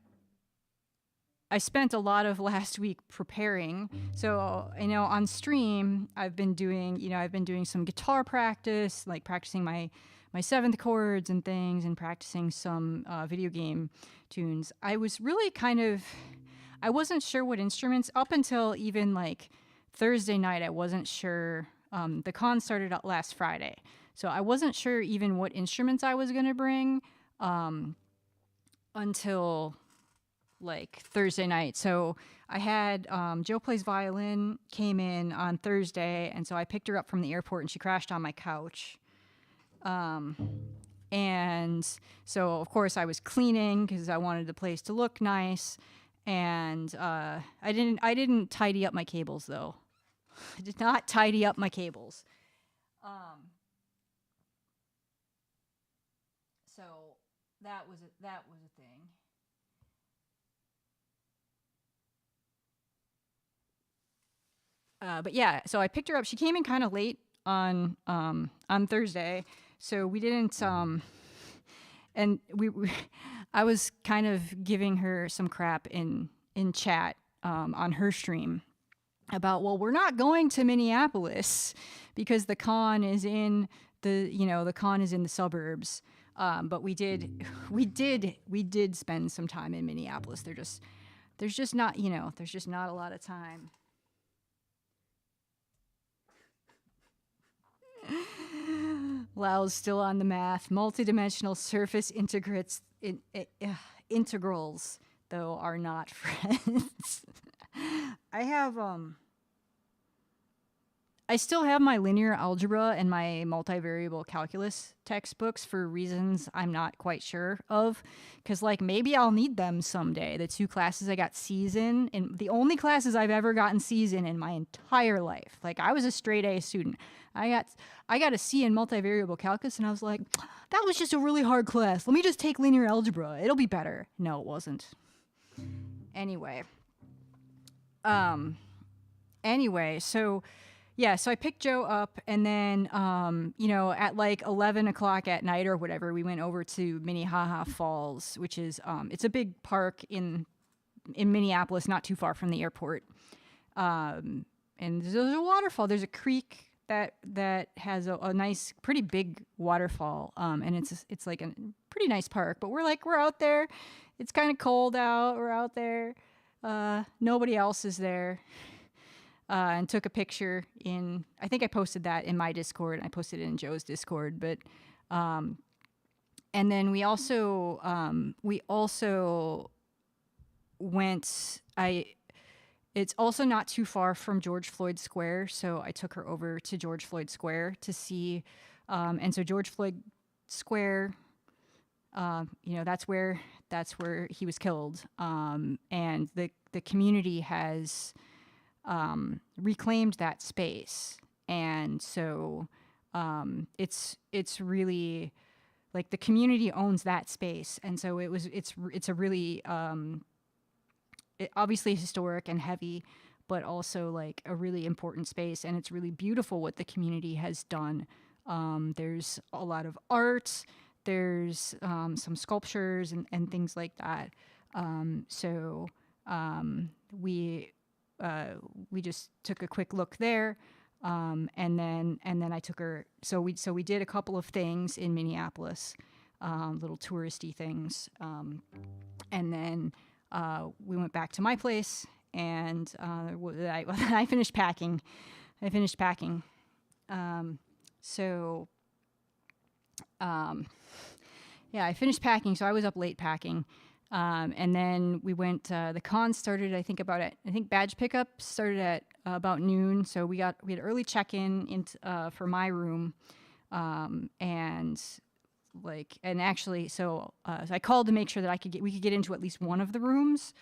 spent a lot of last week preparing. So, on stream, I've been doing some guitar practice, like practicing my 7th chords and things, and practicing some video game tunes. I was really I wasn't sure what instruments, up until even like Thursday night, I wasn't sure. The con started out last Friday. So I wasn't sure even what instruments I was going to bring until like Thursday night. So I had Joe Plays Violin came in on Thursday, and so I picked her up from the airport, and she crashed on my couch. And so, of course, I was cleaning because I wanted the place to look nice. And I didn't tidy up my cables, though. I did not tidy up my cables. So that was a thing. But yeah, so I picked her up. She came in kind of late on Thursday, so we didn't and I was kind of giving her some crap in chat on her stream about, well, we're not going to Minneapolis because the con is in the suburbs. But we did spend some time in Minneapolis. There's just not a lot of time. Lau's still on the math. Multidimensional surface integrals, though, are not friends. I still have my linear algebra and my multivariable calculus textbooks for reasons I'm not quite sure of. Because, like, maybe I'll need them someday. The 2 classes I got C's in, and the only classes I've ever gotten C's in my entire life. Like, I was a straight A student. I got a C in multivariable calculus, and I was like, that was just a really hard class. Let me just take linear algebra. It'll be better. No, it wasn't. Anyway, so... Yeah, so I picked Joe up, and then, at like 11 o'clock at night or whatever, we went over to Minnehaha Falls, which is, it's a big park in Minneapolis, not too far from the airport. And there's a waterfall. There's a creek that has a nice, pretty big waterfall, and it's like a pretty nice park. But we're out there. It's kind of cold out. We're out there. Nobody else is there. And took a picture I think I posted that in my Discord. I posted it in Joe's Discord, but, and then we also went, it's also not too far from George Floyd Square. So I took her over to George Floyd Square to see, and so George Floyd Square, that's where he was killed. And the community has, reclaimed that space, and so it's really like the community owns that space, and so it's a really obviously historic and heavy, but also like a really important space, and it's really beautiful what the community has done. There's a lot of art, there's some sculptures and things like that. We just took a quick look there, and then I took her. So we did a couple of things in Minneapolis, little touristy things, and then we went back to my place, and I finished packing. I finished packing. Yeah, I finished packing, so I was up late packing. And then we went, the con started, I think badge pickup started at about noon. So we had early check-in for my room. So I called to make sure that we could get into at least one of the rooms,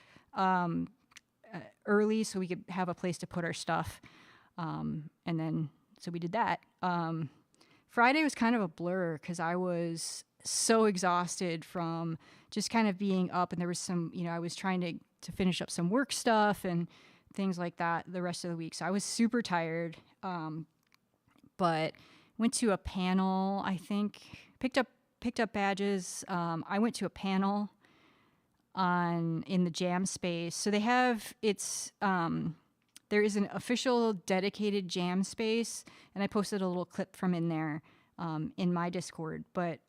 early, so we could have a place to put our stuff. So we did that. Friday was kind of a blur because I was so exhausted from just kind of being up, and there was some, I was trying to finish up some work stuff and things like that the rest of the week. So I was super tired. But went to a panel, I think, picked up badges. I went to a panel in the jam space. So they have, there is an official dedicated jam space, and I posted a little clip from in there. In my Discord, but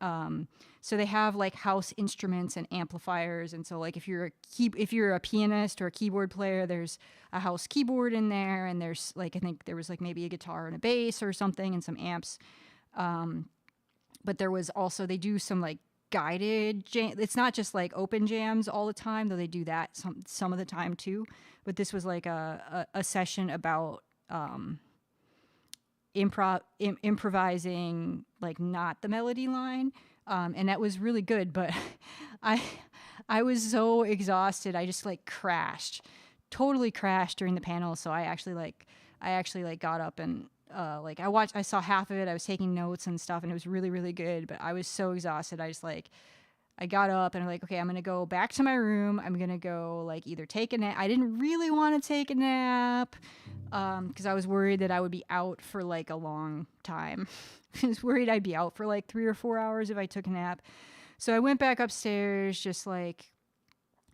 so they have like house instruments and amplifiers, and so like if you're a pianist or a keyboard player, there's a house keyboard in there, and there's like, I think there was like maybe a guitar and a bass or something and some amps, but there was also, they do some like guided jam. It's not just like open jams all the time, though they do that some of the time too, but this was like a session about improvising, like not the melody line, and that was really good. But I was so exhausted, I just like totally crashed during the panel. So I actually got up and I saw half of it. I was taking notes and stuff, and it was really, really good. But I was so exhausted, I got up and I'm like, okay, I'm gonna go back to my room. I'm gonna go like either take a nap. I didn't really want to take a nap because I was worried that I would be out for like a long time. I was worried I'd be out for like 3 or 4 hours if I took a nap. So I went back upstairs, just like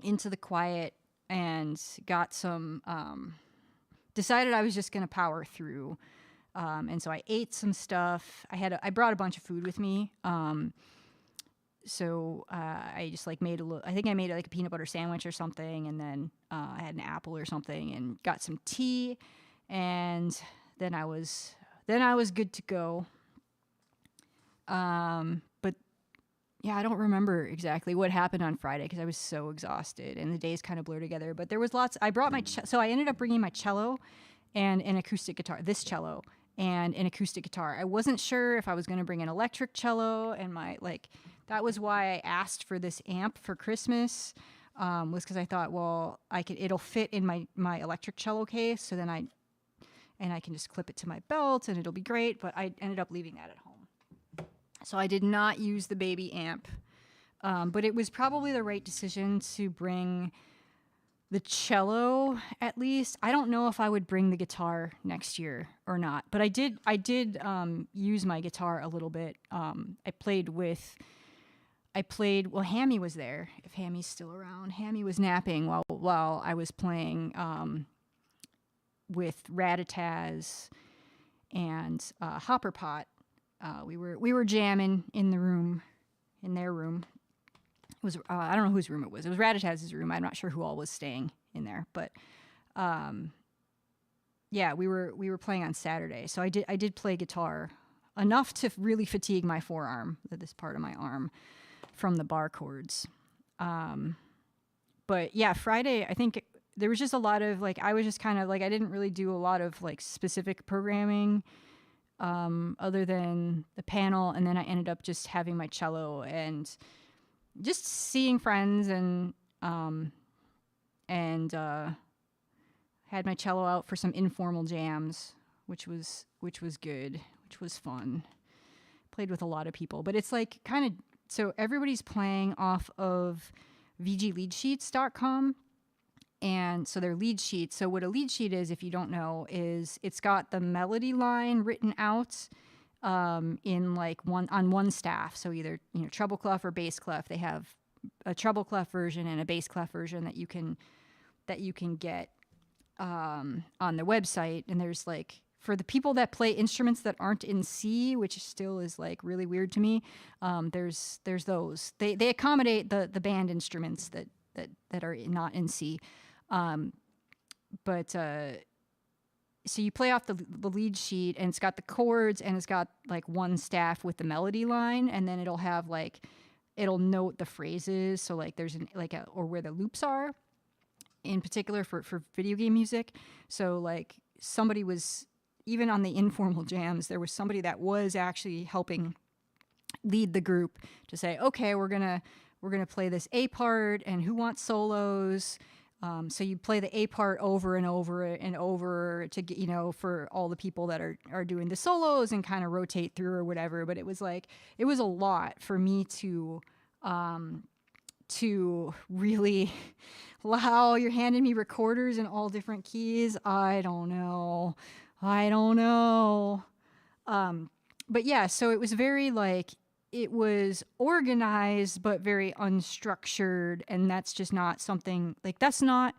into the quiet, and got some, decided I was just going to power through. And so I ate some stuff. I brought a bunch of food with me. So I just like made I think I made like a peanut butter sandwich or something. And then I had an apple or something and got some tea. And then I was good to go. But yeah, I don't remember exactly what happened on Friday because I was so exhausted and the days kind of blur together. But there was lots. I brought my so I ended up bringing my cello and an acoustic guitar. This cello and an acoustic guitar. I wasn't sure if I was going to bring an electric cello, and that was why I asked for this amp for Christmas. Was because I thought, well, it'll fit in my electric cello case, so then I can just clip it to my belt and it'll be great. But I ended up leaving that at home. So I did not use the baby amp, but it was probably the right decision to bring the cello at least. I don't know if I would bring the guitar next year or not, but I did use my guitar a little bit. Well, Hammy was there. If Hammy's still around, Hammy was napping while I was playing with Ratataz and Hopper Pot. We were jamming in their room. It was I don't know whose room it was. It was Ratataz's room. I'm not sure who all was staying in there, but yeah, we were playing on Saturday. So I did play guitar enough to really fatigue my forearm, this part of my arm, from the bar chords. But yeah, Friday I think there was just a lot of like I was just kind of like I didn't really do a lot of like specific programming. Other than the panel, and then I ended up just having my cello and just seeing friends and had my cello out for some informal jams, which was good, which was fun. Played with a lot of people, but it's like kind of so everybody's playing off of VGLeadsheets.com. And so they're lead sheets. So what a lead sheet is, if you don't know, is it's got the melody line written out in like on one staff. So either treble clef or bass clef. They have a treble clef version and a bass clef version that you can get on their website. And there's like for the people that play instruments that aren't in C, which still is like really weird to me. There's those. They accommodate the band instruments that are not in C. So you play off the lead sheet, and it's got the chords, and it's got like one staff with the melody line, and then it'll have like it'll note the phrases. So like there's or where the loops are, in particular for video game music. So like somebody was even on the informal jams, there was somebody that was actually helping lead the group to say, okay, we're gonna play this A part, and who wants solos? So you play the A part over and over and over to get, for all the people that are doing the solos and kind of rotate through or whatever. But it was a lot for me to really, wow, you're handing me recorders in all different keys. I don't know. But yeah, so it was very it was organized but very unstructured, and that's just not something that's not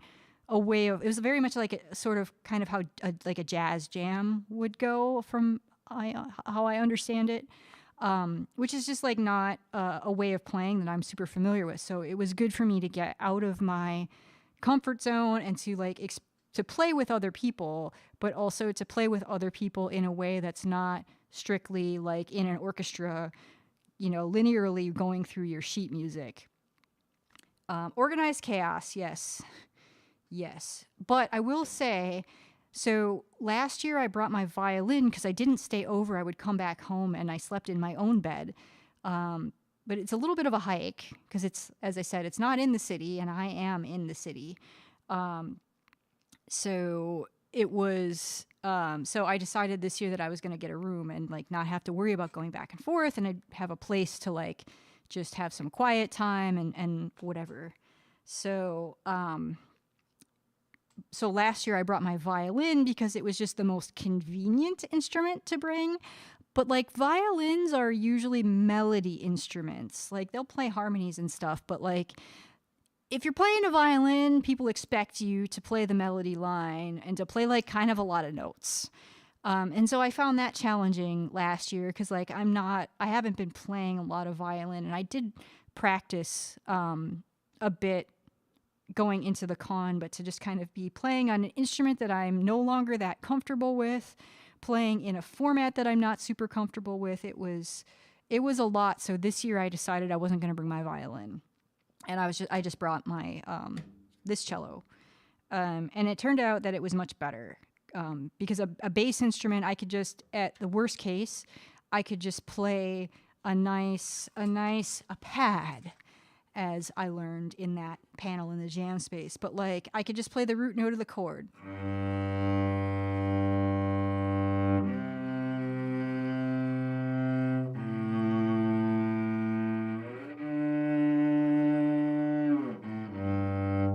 a way of. It was very much like a sort of kind of how a jazz jam would go from how I understand it, which is just not a way of playing that I'm super familiar with. So it was good for me to get out of my comfort zone and to to play with other people, but also to play with other people in a way that's not strictly in an orchestra, linearly going through your sheet music. Organized chaos, yes. But I will say, so last year I brought my violin because I didn't stay over. I would come back home and I slept in my own bed. But it's a little bit of a hike because it's, as I said, it's not in the city, and I am in the city. So it was, so I decided this year that I was going to get a room and not have to worry about going back and forth, and I'd have a place to just have some quiet time and whatever. So, so last year I brought my violin because it was just the most convenient instrument to bring. But like violins are usually melody instruments. Like they'll play harmonies and stuff, but like if you're playing a violin, people expect you to play the melody line and to play like kind of a lot of notes. And so I found that challenging last year because like I haven't been playing a lot of violin, and I did practice a bit going into the con, but to just kind of be playing on an instrument that I'm no longer that comfortable with, playing in a format that I'm not super comfortable with, it was a lot. So this year I decided I wasn't going to bring my violin, and I just brought my this cello, and it turned out that it was much better. Because a bass instrument, I could just, at the worst case, I could just play a pad, as I learned in that panel in the jam space. But like, I could just play the root note of the chord.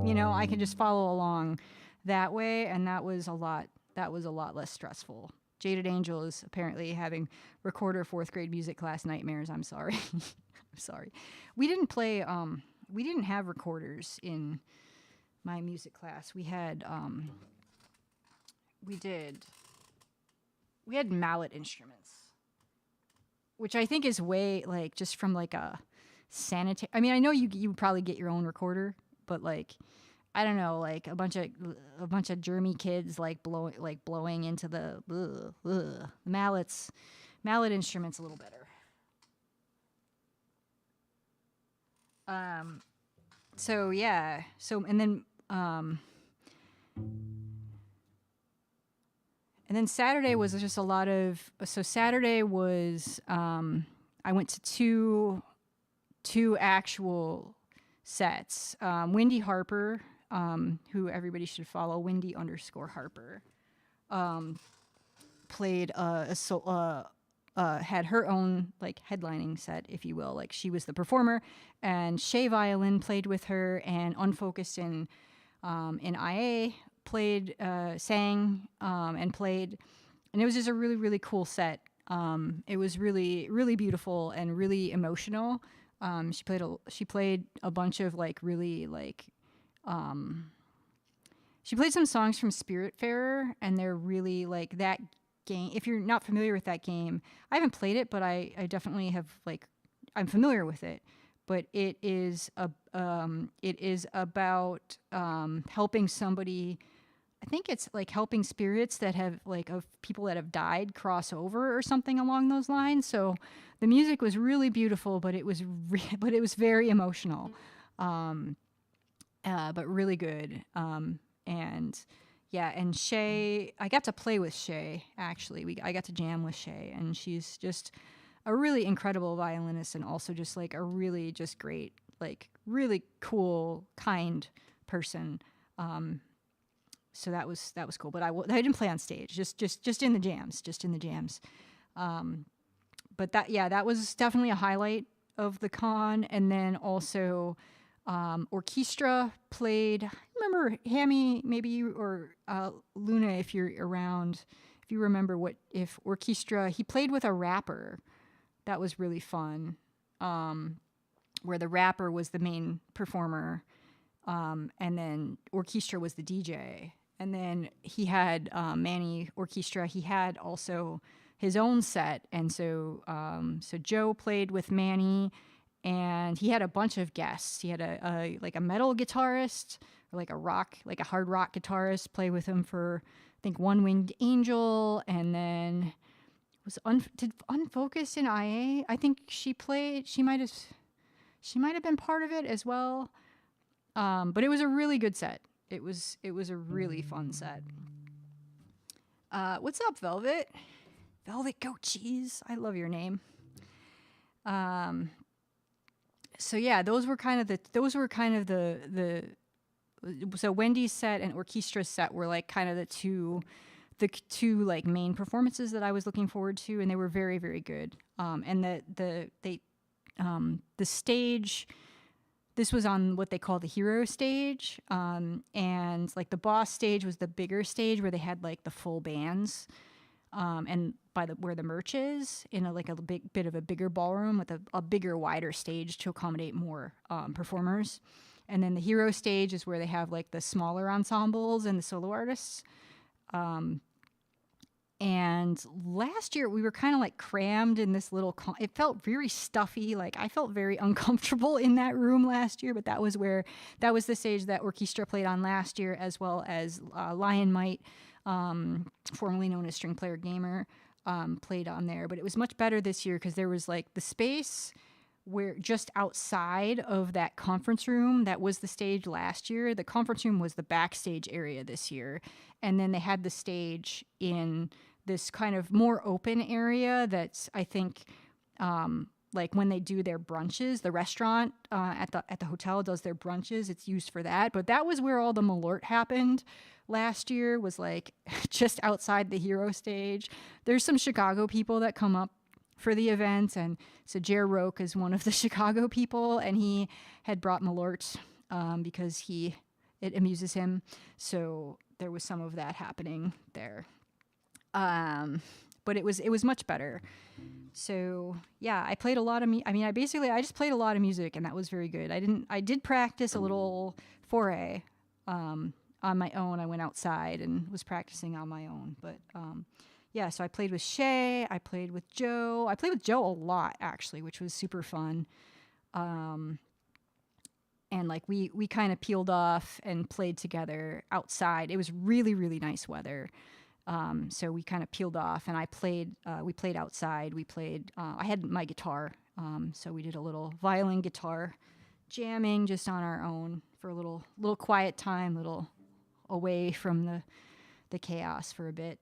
You know, I could just follow along that way, and that was a lot less stressful. Jaded Angel is apparently having recorder 4th grade music class nightmares. I'm sorry. I'm sorry. We didn't have recorders in my music class. We had mallet instruments, which I think is way, like, just from like a sanitary, I mean, I know you probably get your own recorder, but like, I don't know, like a bunch of germy kids like blowing into the mallet instruments a little better. So yeah, and then Saturday was just a lot of. So Saturday was I went to two actual sets. Wendy Harper, who everybody should follow, Wendy_Harper, played had her own like headlining set, if you will. Like she was the performer, and Shay Violin played with her, and Unfocused in IA sang and played, and it was just a really, really cool set. It was really, really beautiful and really emotional. She played a bunch of like really like she played some songs from Spiritfarer, and they're really like that game. If you're not familiar with that game, I haven't played it, but I definitely have, like, I'm familiar with it. But it is about helping somebody. I think it's like helping spirits that have like of people that have died cross over or something along those lines. So the music was really beautiful, but it was very emotional, but really good. And yeah, and Shay, I got to play with Shay actually. I got to jam with Shay, and she's just a really incredible violinist, and also just like a really just great, like really cool, kind person. So that was cool. But I didn't play on stage, just in the jams, But that was definitely a highlight of the con. And then also orchestra played. I remember Hammy, maybe you or Luna, if you're around, if you remember if orchestra, he played with a rapper. That was really fun, where the rapper was the main performer, and then orchestra was the DJ. And then he had Manny Orchestra. He had also his own set, and so Joe played with Manny, and he had a bunch of guests. He had a metal guitarist, or like a hard rock guitarist, play with him for, I think, One Winged Angel, and then did Unfocused in IA. I think she played. She might have been part of it as well. But it was a really good set. It was a really fun set. What's up, Velvet? Velvet Goat Cheese. I love your name. So yeah, those were kind of the so Wendy's set and Orchestra's set were like kind of the two like main performances that I was looking forward to, and they were very, very good. And the stage, this was on what they call the hero stage, and like the boss stage was the bigger stage where they had like the full bands. and by the where the merch is in a big bit of a bigger ballroom with a bigger, wider stage to accommodate more performers. And then the hero stage is where they have like the smaller ensembles and the solo artists. And last year we were kind of like crammed in this little, it felt very stuffy. Like I felt very uncomfortable in that room last year, but that was the stage that Orchestra played on last year, as well as Lion Might, formerly known as String Player Gamer, played on there. But it was much better this year because there was like the space where just outside of that conference room that was the stage last year. The conference room was the backstage area this year. And then they had the stage in this kind of more open area that's, I think, like when they do their brunches, the restaurant at the hotel does their brunches, it's used for that. But that was where all the malort happened last year, was like just outside the hero stage. There's some Chicago people that come up for the event, and so Jer Roke is one of the Chicago people, and he had brought malort because it amuses him. So there was some of that happening there. But it was much better. So yeah, I played a lot of I just played a lot of music, and that was very good. I did practice a little Faure on my own. I went outside and was practicing on my own, but yeah, so I played with Shay, I played with Joe. I played with Joe a lot, actually, which was super fun. And like we kind of peeled off and played together outside. It was really, really nice weather. So we kind of peeled off, and we played outside. I had my guitar, so we did a little violin guitar jamming just on our own for a little quiet time, little away from the chaos for a bit.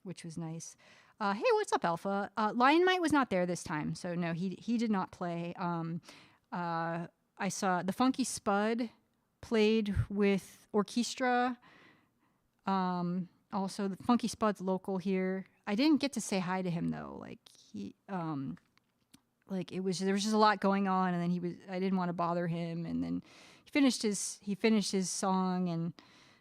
Which was nice. Hey, what's up, Alpha? Lion Might was not there this time, so no, he did not play. I saw the Funky Spud played with Orchestra. Also, the Funky Spud's local here. I didn't get to say hi to him though. Like there was just a lot going on, and then I didn't want to bother him, and then he finished his song, and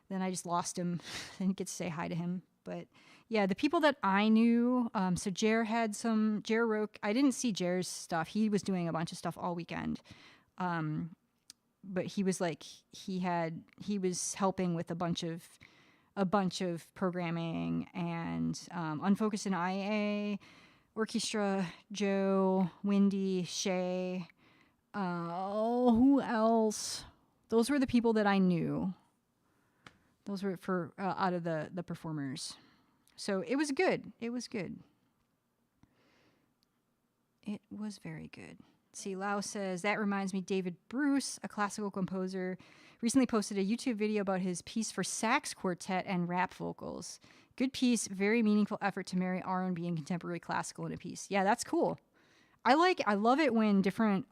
then I just lost him. Didn't get to say hi to him, but. Yeah, the people that I knew, so Jer Roke, I didn't see Jer's stuff. He was doing a bunch of stuff all weekend. But he was helping with a bunch of programming, and Unfocused and IA, Orchestra, Joe, Wendy, Shay, who else? Those were the people that I knew. Those were for out of the performers. So it was good. It was good. It was very good. See, Lau says, that reminds me, David Bruce, a classical composer, recently posted a YouTube video about his piece for sax quartet and rap vocals. Good piece, very meaningful effort to marry R&B and contemporary classical in a piece. Yeah, that's cool. I love it when different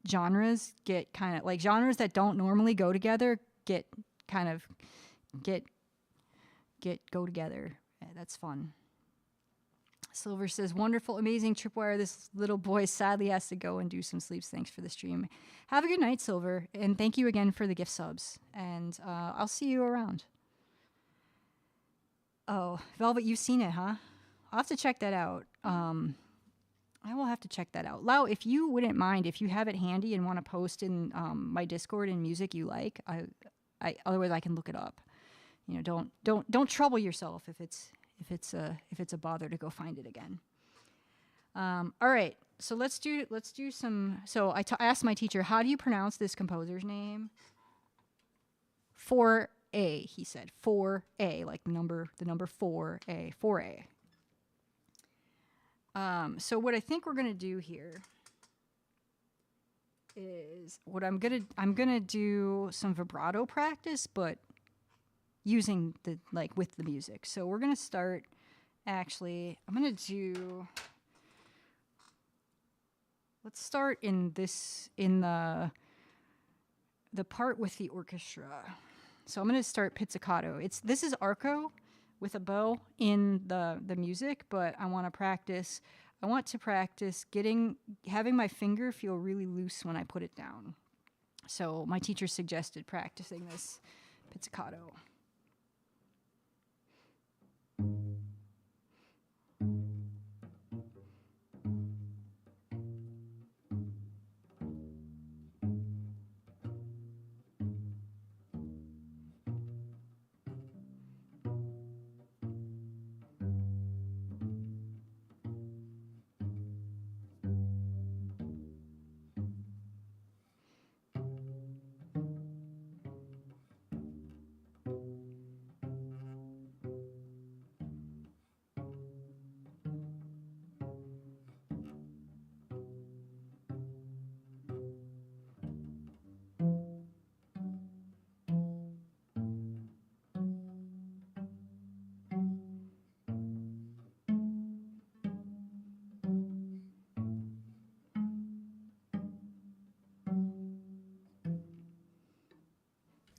genres get kind of, like genres that don't normally go together go together. Yeah, that's fun. Silver says, wonderful, amazing tripwire. This little boy sadly has to go and do some sleeps. Thanks for the stream. Have a good night, Silver. And thank you again for the gift subs. And I'll see you around. Oh, Velvet, you've seen it, huh? I'll have to check that out. I will have to check that out. Lau, if you wouldn't mind, if you have it handy and want to post in my Discord and music you like, otherwise I can look it up. You know, don't trouble yourself if it's a bother to go find it again. All right, so let's do some. So I asked my teacher, how do you pronounce this composer's name? Faure, he said. Faure, like the number 4A. Faure. So what I think we're gonna do here is I'm gonna do some vibrato practice, but using with the music. So we're gonna start. Actually, let's start in the part with the orchestra. So I'm gonna start pizzicato. This is arco with a bow in the music, but I want to practice having my finger feel really loose when I put it down. So my teacher suggested practicing this pizzicato.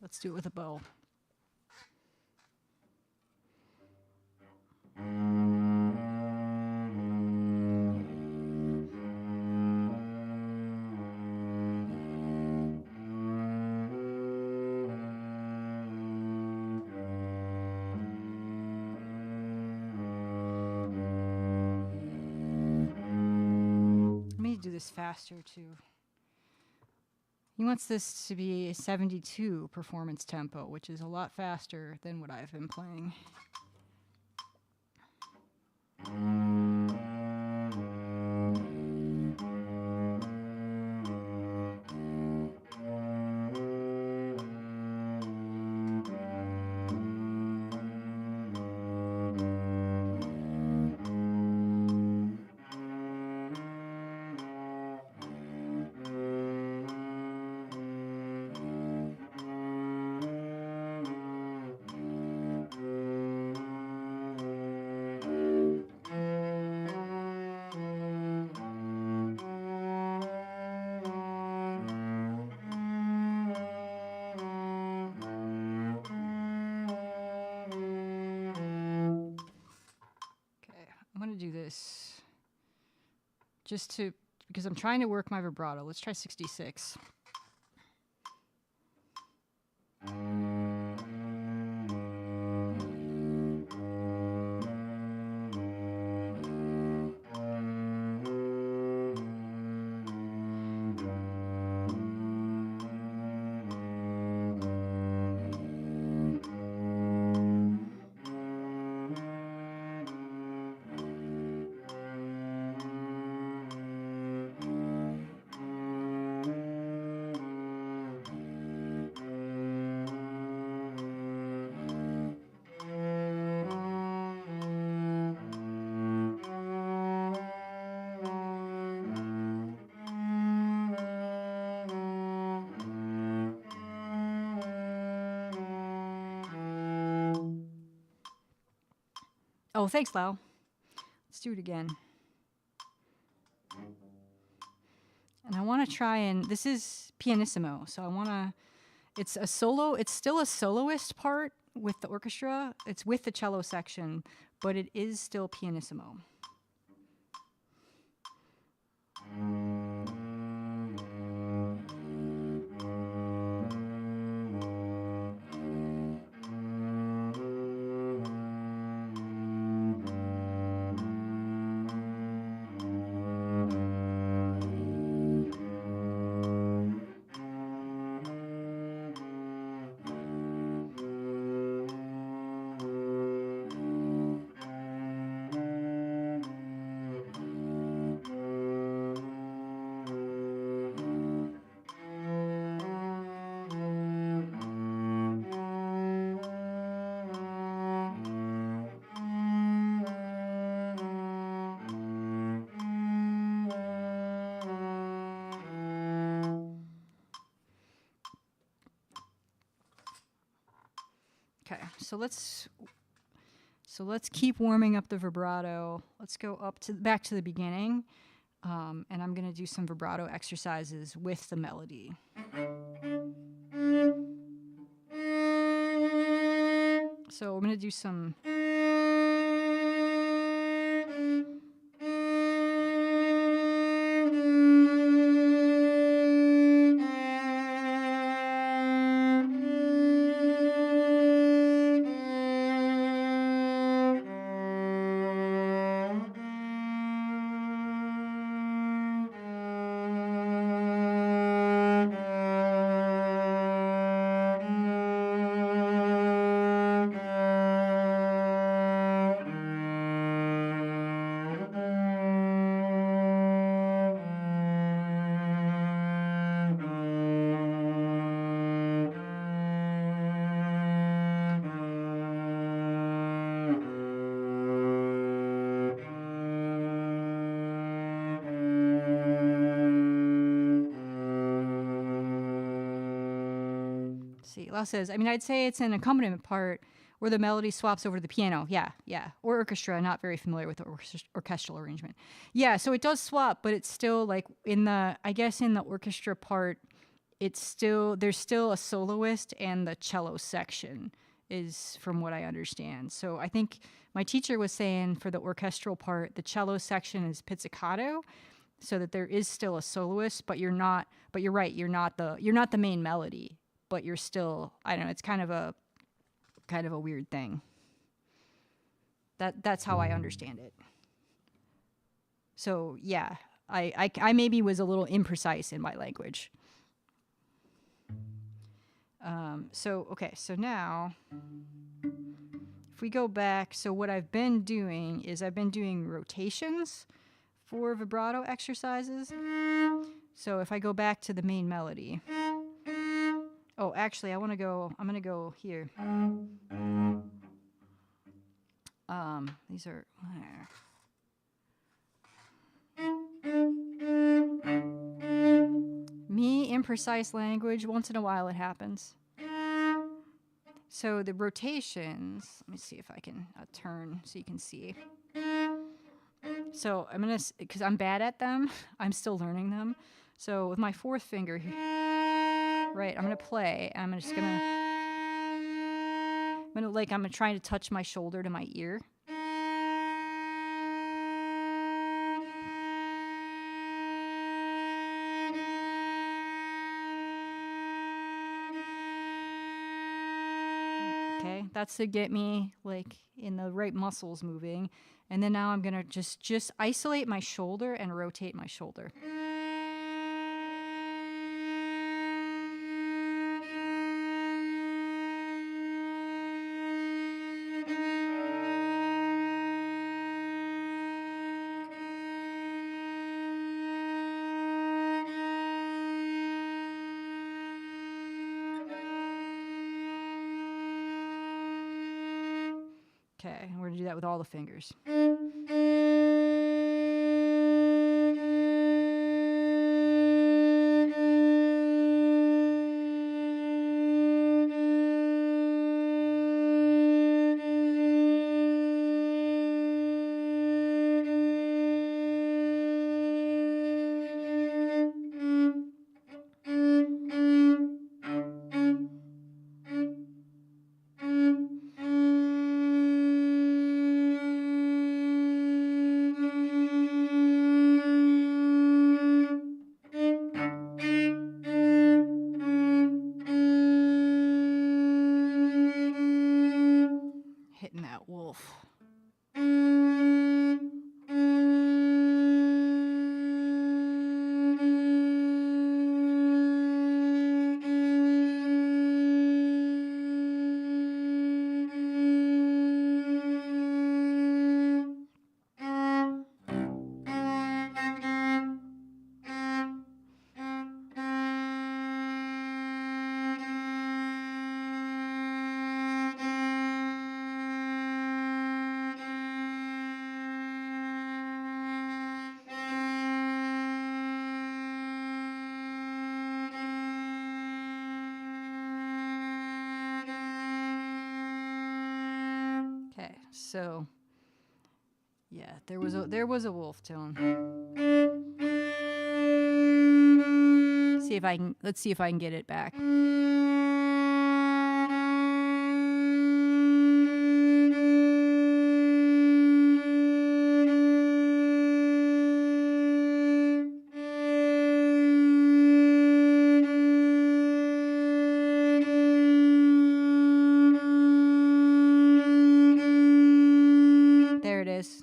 Let's do it with a bow. Do this faster too. He wants this to be a 72 performance tempo, which is a lot faster than what I've been playing. I'm going to do this because I'm trying to work my vibrato. Let's try 66. Oh, thanks, Lau. Let's do it again. And I want to try this is pianissimo, so I want to, it's a solo, it's still a soloist part with the orchestra. It's with the cello section, but it is still pianissimo. Okay, so let's keep warming up the vibrato. Let's go back to the beginning, and I'm gonna do some vibrato exercises with the melody. So I'm gonna do some. See, Lau says, I mean, I'd say it's an accompaniment part where the melody swaps over to the piano. Yeah, yeah. Or orchestra, not very familiar with the orchestral arrangement. Yeah, so it does swap, but it's still like I guess in the orchestra part, there's still a soloist and the cello section is from what I understand. So I think my teacher was saying for the orchestral part, the cello section is pizzicato, so that there is still a soloist, but you're right, you're not the main melody, but you're still, I don't know, it's kind of a weird thing. That's how I understand it. So yeah, I maybe was a little imprecise in my language. So now, if we go back, so what I've been doing is I've been doing rotations for vibrato exercises. So if I go back to the main melody. Oh, actually, I'm going to go here. These are... Me, imprecise language, once in a while it happens. So the rotations, let me see if I can turn so you can see. So I'm going to, because I'm bad at them, I'm still learning them. So with my fourth finger, right, I'm going to play, and I'm just going to, I'm trying to touch my shoulder to my ear. Okay, that's to get me like in the right muscles moving. And then now I'm gonna just isolate my shoulder and rotate my shoulder. Okay, we're gonna do that with all the fingers. Hitting that wolf. Okay, so yeah, there was a wolf tone. Let's see if I can get it back. There it is.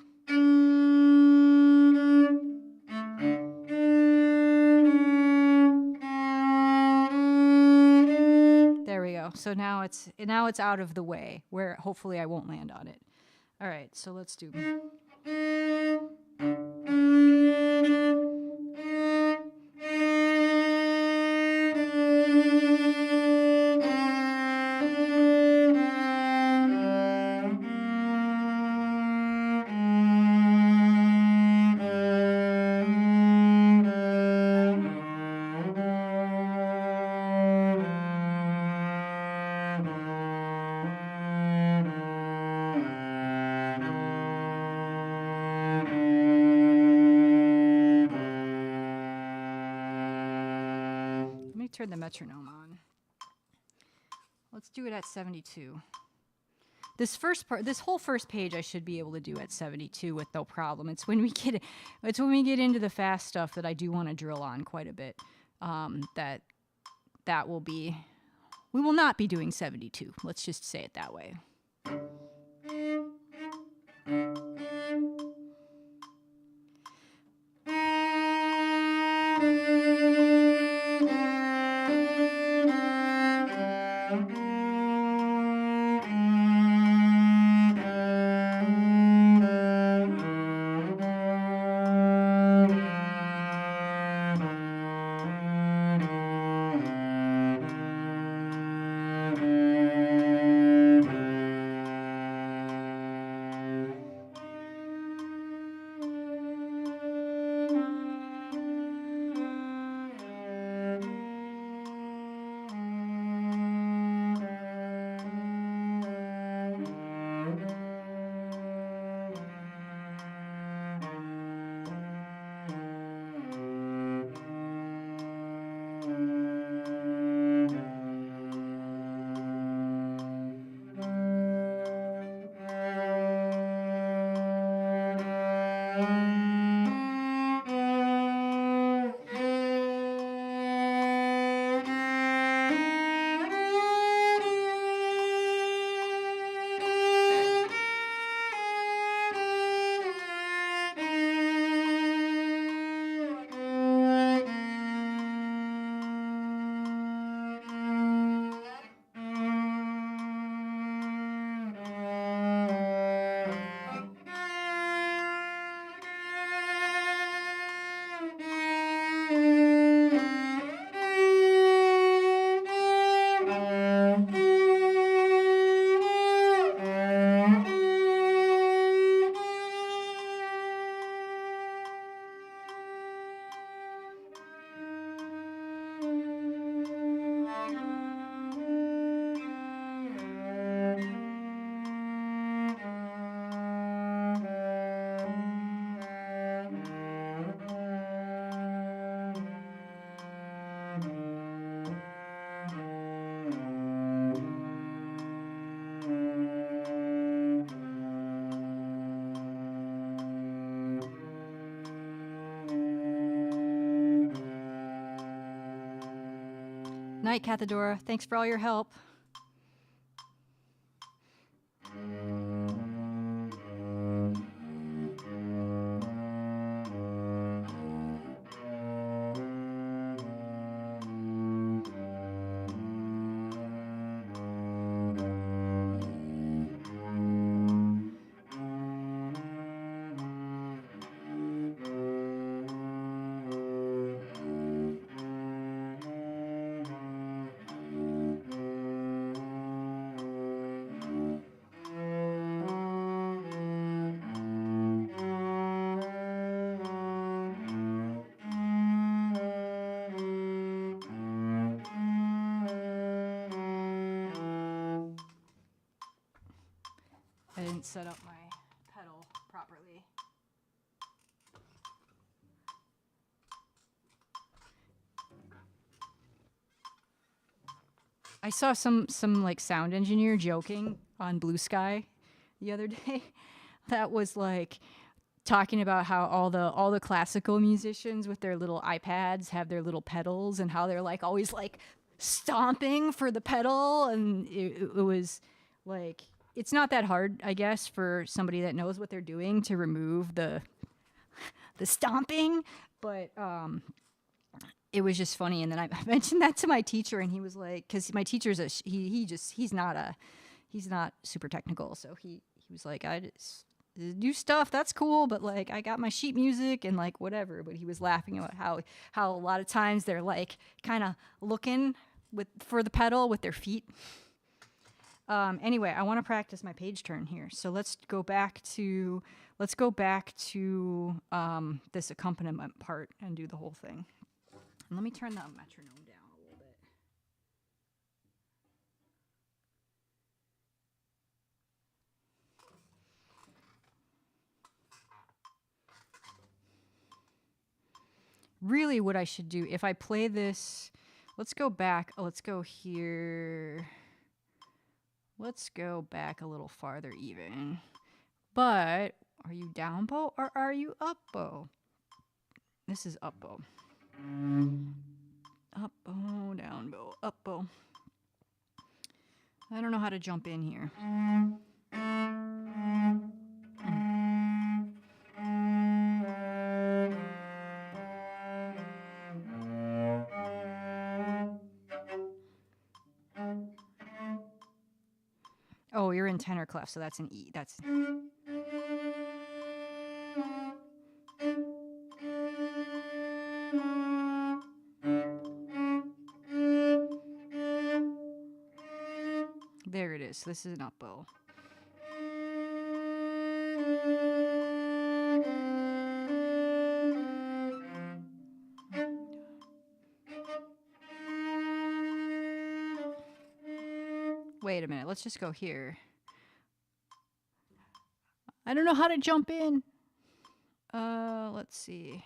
There we go. So now it's out of the way where hopefully I won't land on it. All right, so let's do. turn the metronome on. Let's do it at 72. This whole first page, I should be able to do at 72 with no problem. It's when we get into the fast stuff that I do want to drill on quite a bit. We will not be doing 72. Let's just say it that way. Night, Cathedora. Thanks for all your help. I didn't set up my pedal properly. I saw some like sound engineer joking on Blue Sky the other day that was like talking about how all the classical musicians with their little iPads have their little pedals and how they're like always like stomping for the pedal, and it was like, it's not that hard, I guess, for somebody that knows what they're doing to remove the stomping, but it was just funny. And then I mentioned that to my teacher, and he was like, because my teacher's he's not super technical, so he was like, I just do stuff that's cool, but like I got my sheet music and like whatever. But he was laughing about how a lot of times they're like kind of looking for the pedal with their feet. Anyway, I want to practice my page turn here. So let's go back to this accompaniment part and do the whole thing. And let me turn the metronome down a little bit. Really what I should do, if I play this Let's go back. Oh, let's go here. Let's go back a little farther even. But are you down bow or are you up bow? This is up bow. Up bow, down bow, up bow. I don't know how to jump in here. Oh, you're in tenor clef, so that's an E. That's... There it is. This is an up bow. Wait a minute. Let's just go here. I don't know how to jump in. Let's see.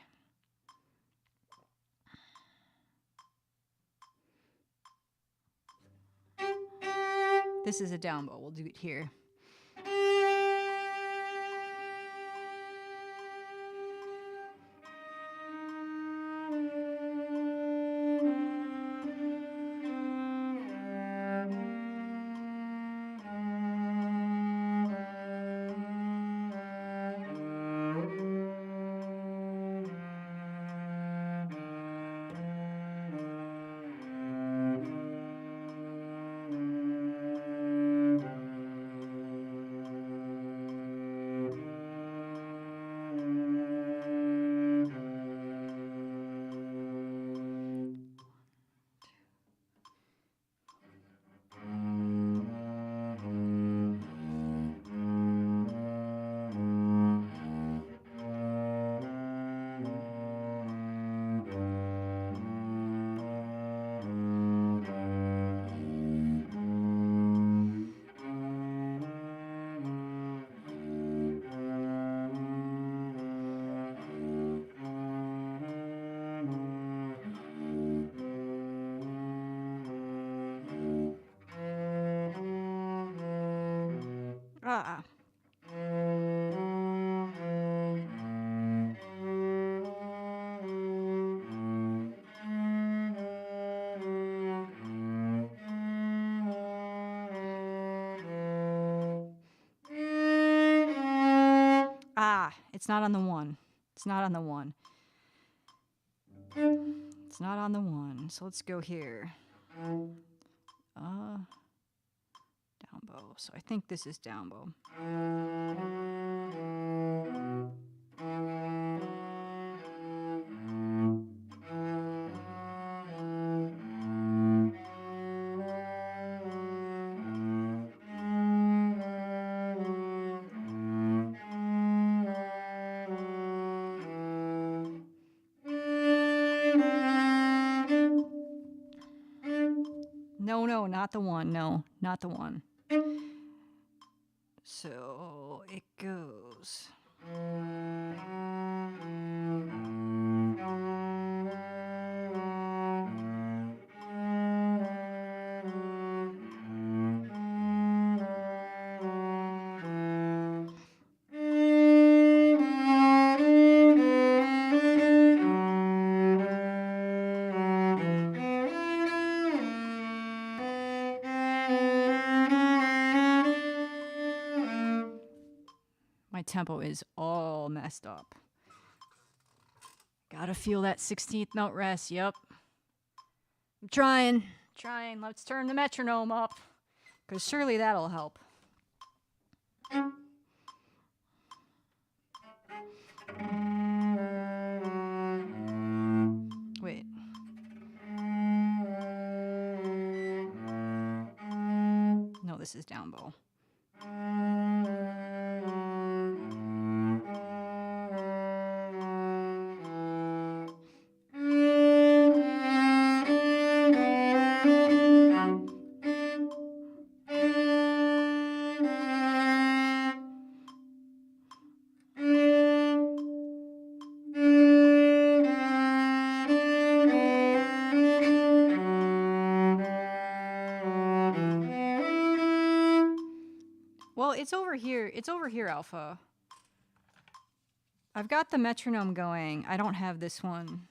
This is a down bow. We'll do it here. Ah. Ah, it's not on the one. It's not on the one. It's not on the one. So let's go here. Down bow. So I think this is down bow. No, not the one. No, not the one. So it goes. My tempo is all messed up. Gotta feel that 16th note rest. Yep. I'm trying. Let's turn the metronome up, because surely that'll help. Wait. No, this is down bow. over here. It's over here, Alpha. I've got the metronome going. I don't have this one.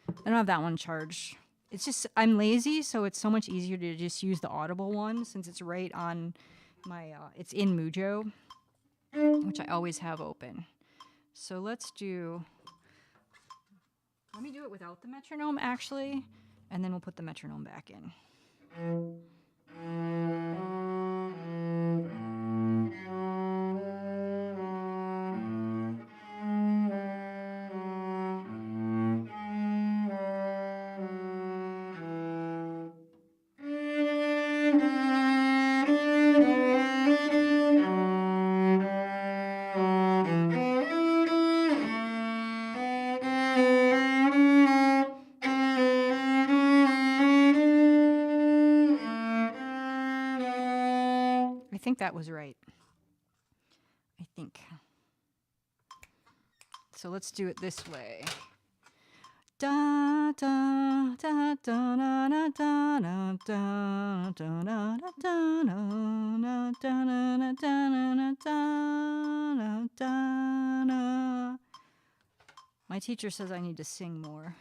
I don't have that one charged. It's just, I'm lazy, so it's so much easier to just use the Audible one since it's right on my, it's in Mujo, which I always have open. So let's do, let me do it without the metronome actually, and then we'll put the metronome back in. I think that was right. I think. So let's do it this way. Da da da da da da da da da da da da da. My teacher says I need to sing more.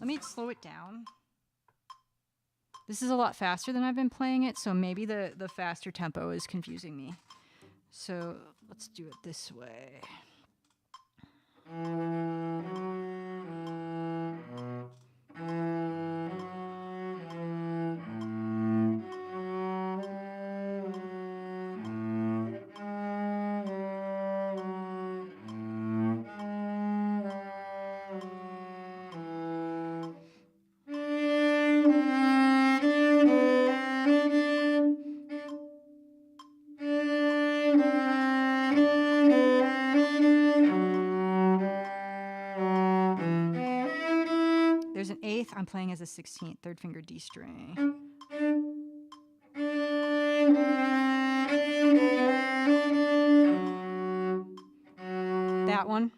Let me slow it down. This is a lot faster than I've been playing it, so maybe the faster tempo is confusing me. So let's do it this way. There's an eighth. I'm playing as a 16th, third finger D string. That one.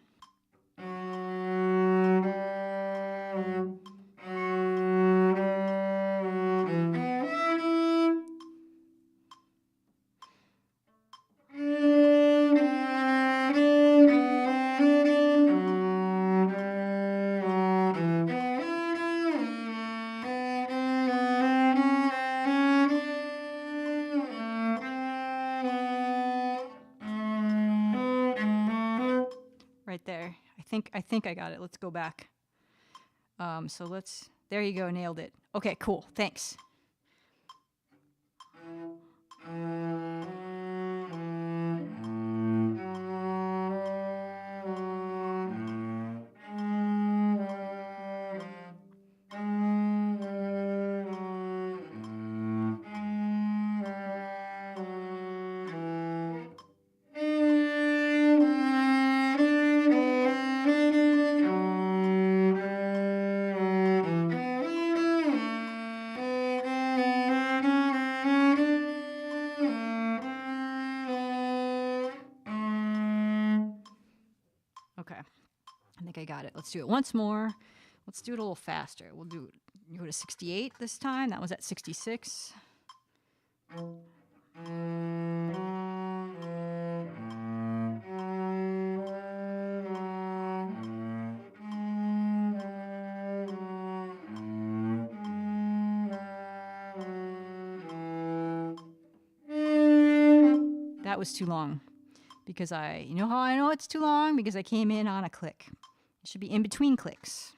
Right there. I think I got it. Let's go back. So let's, there you go, nailed it. Okay, cool, thanks. Okay, I think I got it. Let's do it once more. Let's do it a little faster. We'll do, you go to 68 this time. That was at 66. That was too long. Because you know how I know it's too long? Because I came in on a click. It should be in between clicks.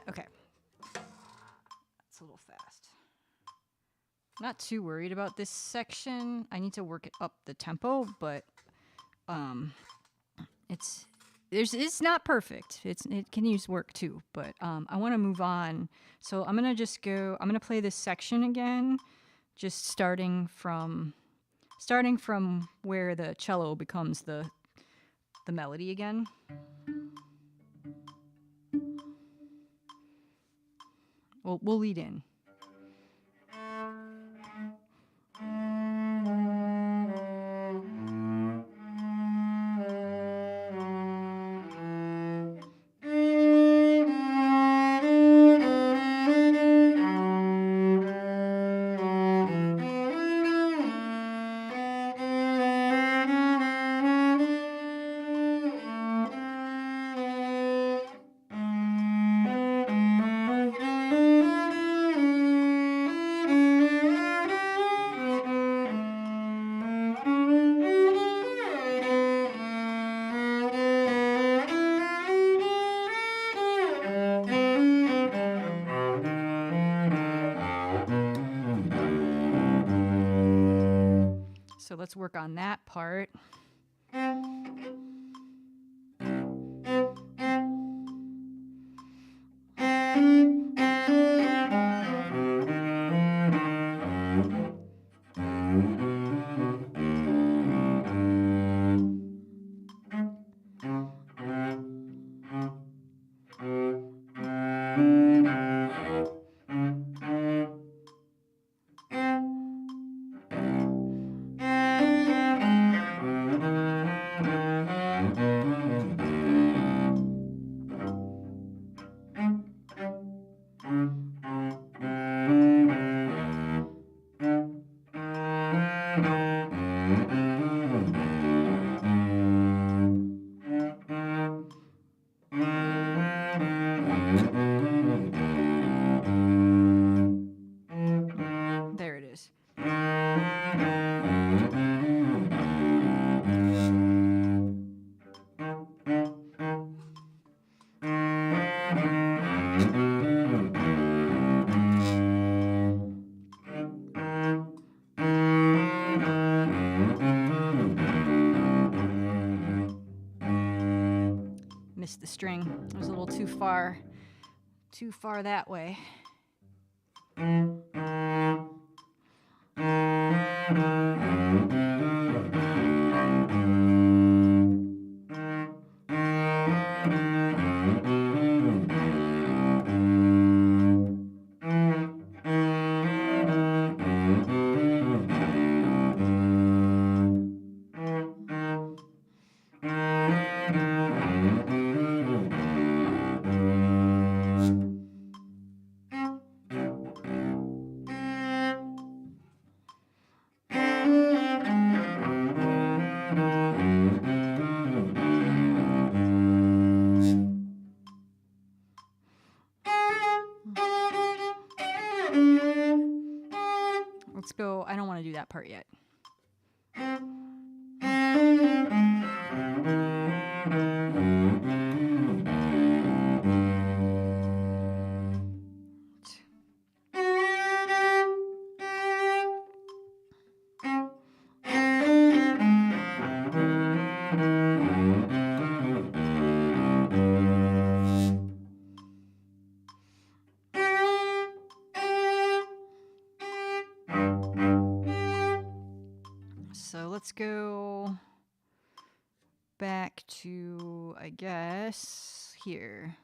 Okay. That's a little fast. Not too worried about this section. I need to work it up the tempo, but it's not perfect. It can use work too, but I want to move on. So I'm gonna play this section again, just starting from where the cello becomes the melody again. We'll lead in. So let's work on that part. There it is. Missed the string. It was a little too far that way. Let's go. I don't want to do that part yet. So let's go back to, I guess, here.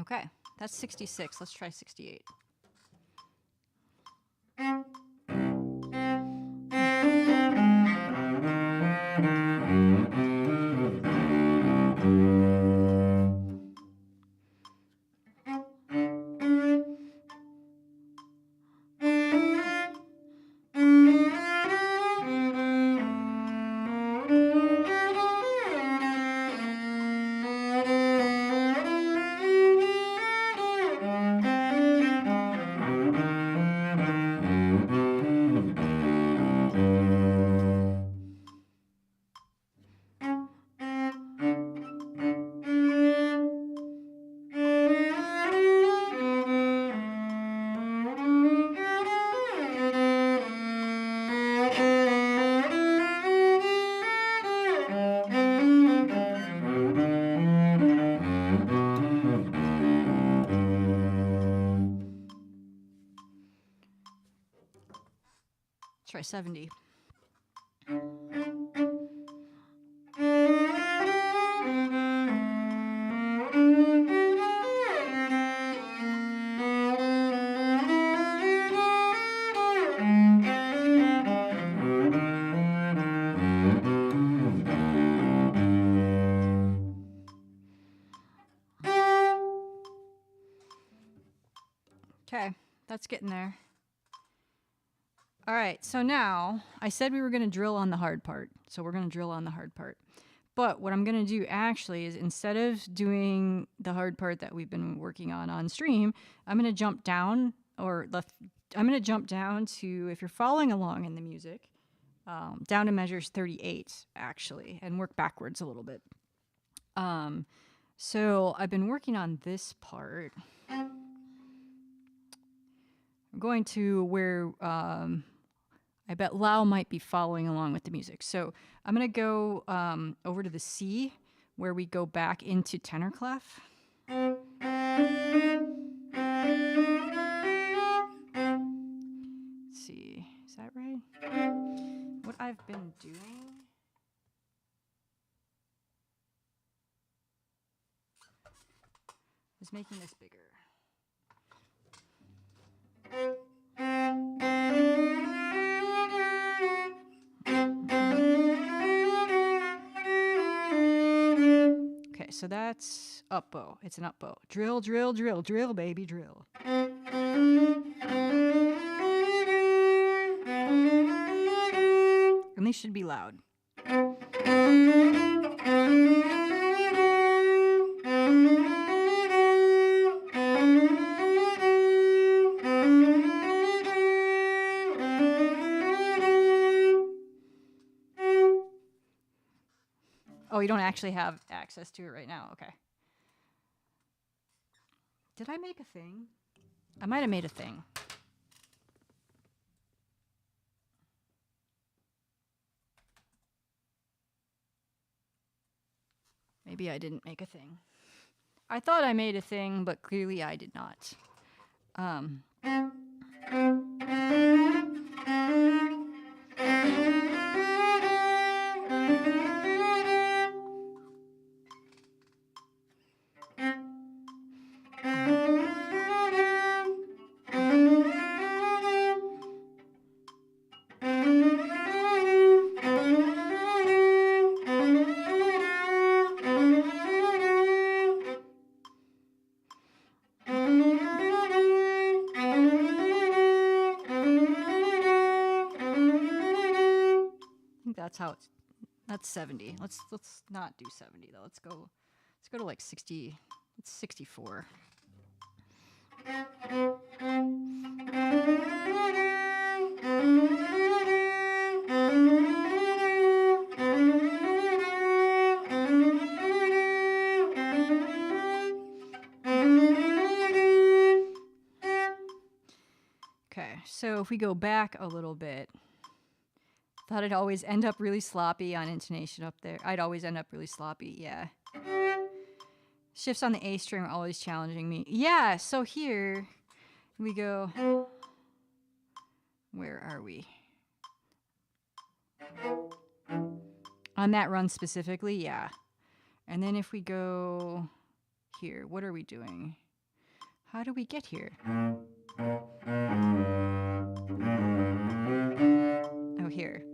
Okay, that's 66. Let's try 68. 70. Okay, that's getting there. All right, so now I said we were going to drill on the hard part. So we're going to drill on the hard part. But what I'm going to do actually is instead of doing the hard part that we've been working on stream, I'm going to jump down I'm going to jump down to, if you're following along in the music, down to measures 38 actually, and work backwards a little bit. So I've been working on this part. I'm going to where I bet Lau might be following along with the music. So I'm going to go over to the C, where we go back into tenor clef. Let's see, is that right? What I've been doing is making this bigger. Okay, so that's up bow. It's an up bow. Drill, drill, drill, drill, baby, drill. And these should be loud. Oh, you don't actually have access to it right now. Okay. Did I make a thing? I might have made a thing. Maybe I didn't make a thing. I thought I made a thing, but clearly I did not. That's 70. Let's not do 70 though. Let's go to like 60. It's 64. Okay, so if we go back a little bit, thought I'd always end up really sloppy on intonation up there. I'd always end up really sloppy, yeah. Shifts on the A string are always challenging me. Yeah, so here we go. Where are we? On that run specifically, yeah. And then if we go here, what are we doing? How do we get here? Oh, here.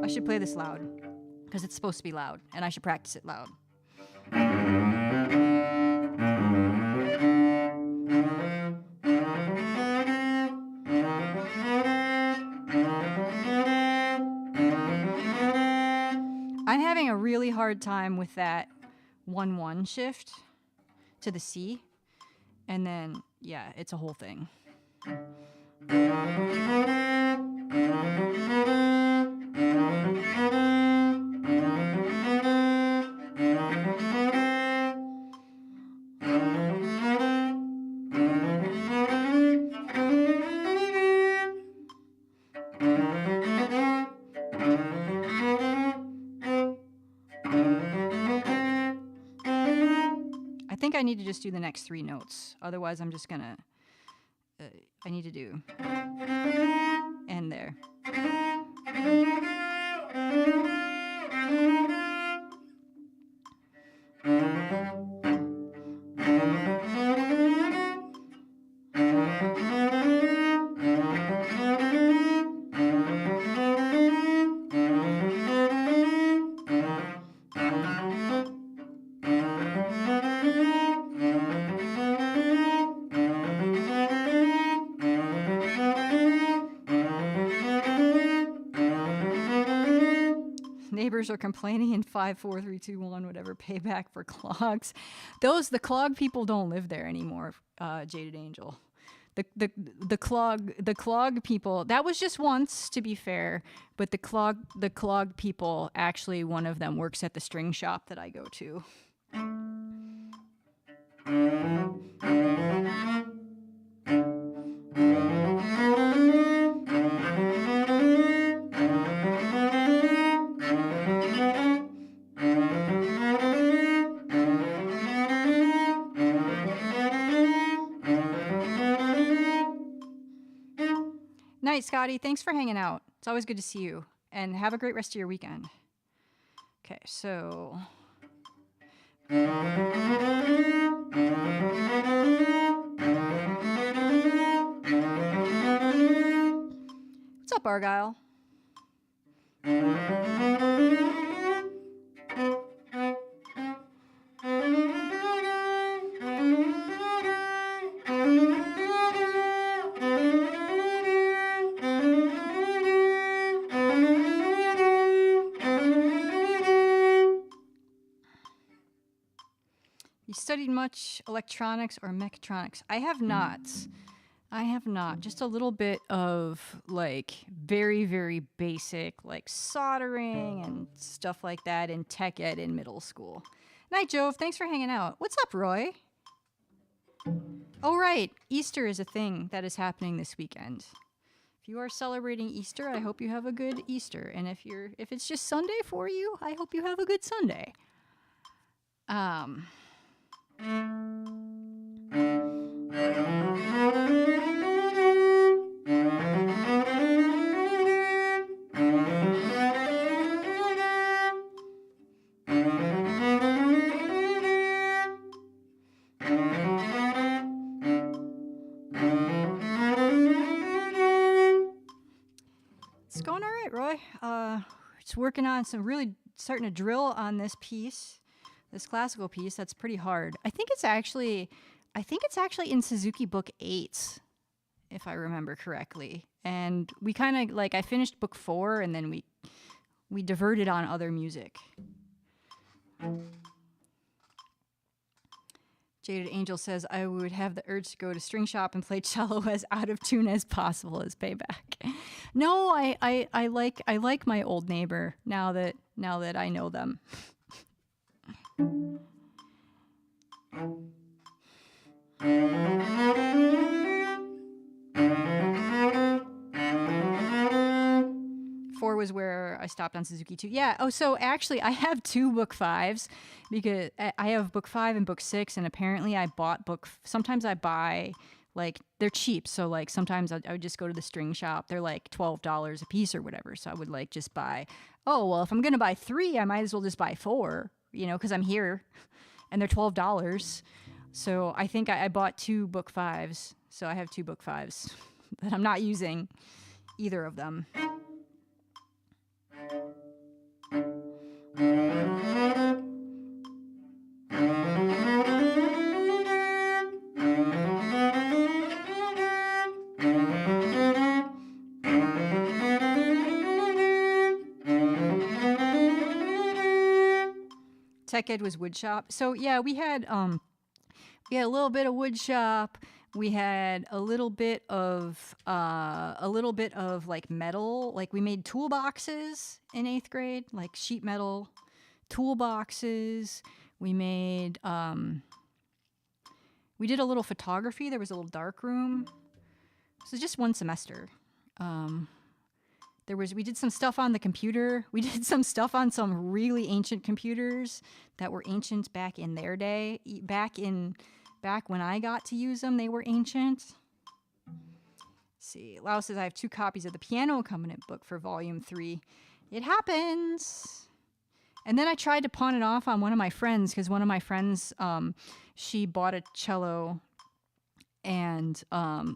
I should play this loud because it's supposed to be loud and I should practice it loud. I'm having a really hard time with that 1-1 shift to the C. And then, yeah, it's a whole thing. I need to just do the next 3 notes. Otherwise, I'm just gonna. I need to do end there. Neighbors are complaining in 5, 4, 3, 2, 1, whatever. Payback for clogs. The clog people don't live there anymore. Jaded Angel. The clog people. That was just once, to be fair. But the clog people. Actually, one of them works at the string shop that I go to. Night, Scotty. Thanks for hanging out. It's always good to see you. And have a great rest of your weekend. Okay, so... What's up, Argyle? You studied much electronics or mechatronics? I have not. Just a little bit of like very, very basic like soldering and stuff like that in tech ed in middle school. Night, Jove. Thanks for hanging out. What's up, Roy? Oh, right. Easter is a thing that is happening this weekend. If you are celebrating Easter, I hope you have a good Easter. And if it's just Sunday for you, I hope you have a good Sunday. It's going all right, Roy. It's working on starting to drill on this piece. This classical piece that's pretty hard. I think it's actually in Suzuki Book 8, if I remember correctly. And we kind of like I finished Book 4 and then we diverted on other music. Jaded Angel says I would have the urge to go to string shop and play cello as out of tune as possible as payback. No, I like my old neighbor now that I know them. Four was where I stopped on Suzuki 2. Yeah. Oh, so actually, I have 2 book 5s because I have book 5 and book 6, and apparently I bought sometimes I buy like they're cheap, so like sometimes I would just go to the string shop. They're like $12 a piece or whatever. So I would like just buy. Oh well, if I'm gonna buy 3, I might as well just buy 4. Because I'm here, and they're $12. So I think I bought 2 book 5s. So I have 2 book 5s that I'm not using either of them. Tech Ed was wood shop. So yeah, we had a little bit of wood shop. We had a little bit of like metal. Like we made toolboxes in 8th grade, like sheet metal toolboxes. We made we did a little photography. There was a little dark room. So just one semester. we did some stuff on the computer. We did some stuff on some really ancient computers that were ancient back in their day. Back when I got to use them, they were ancient. Let's see, Lau says I have 2 copies of the piano accompaniment book for volume 3. It happens. And then I tried to pawn it off on one of my friends because one of my friends, she bought a cello. And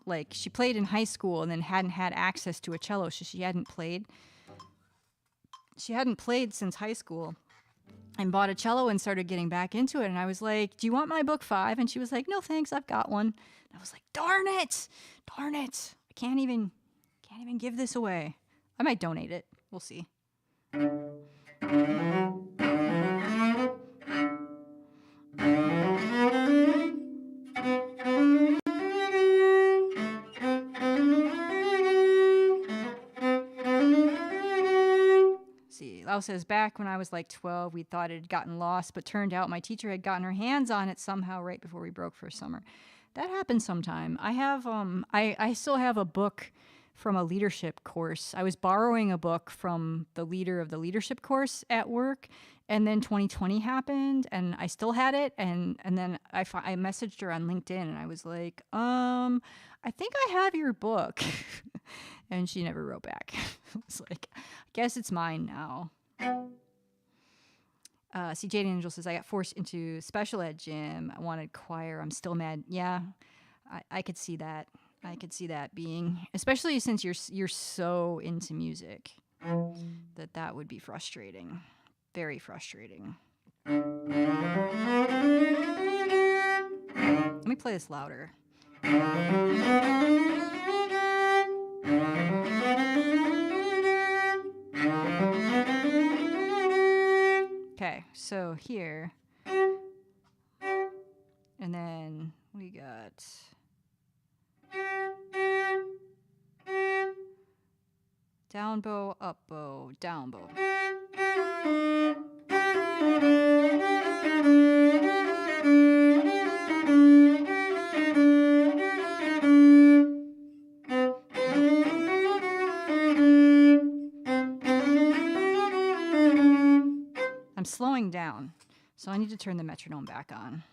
like she played in high school and then hadn't had access to a cello, so she hadn't played since high school, and bought a cello and started getting back into it. And I was like, "Do you want my book 5?" And she was like, "No, thanks, I've got one." And I was like, "Darn it! I can't even give this away. I might donate it. We'll see." Lau says, back when I was like 12, we thought it had gotten lost, but turned out my teacher had gotten her hands on it somehow right before we broke for summer. That happens sometime. I have, I still have a book from a leadership course. I was borrowing a book from the leader of the leadership course at work, and then 2020 happened, and I still had it, and then I messaged her on LinkedIn, and I was like, I think I have your book. And she never wrote back. I was like, I guess it's mine now. See, Jade Angel says, I got forced into special ed gym. I wanted choir. I'm still mad. Yeah, I could see that. I could see that being, especially since you're so into music, that would be frustrating. Very frustrating. Let me play this louder. Okay, so here, and then we got down bow, up bow, down bow. I'm slowing down, so I need to turn the metronome back on.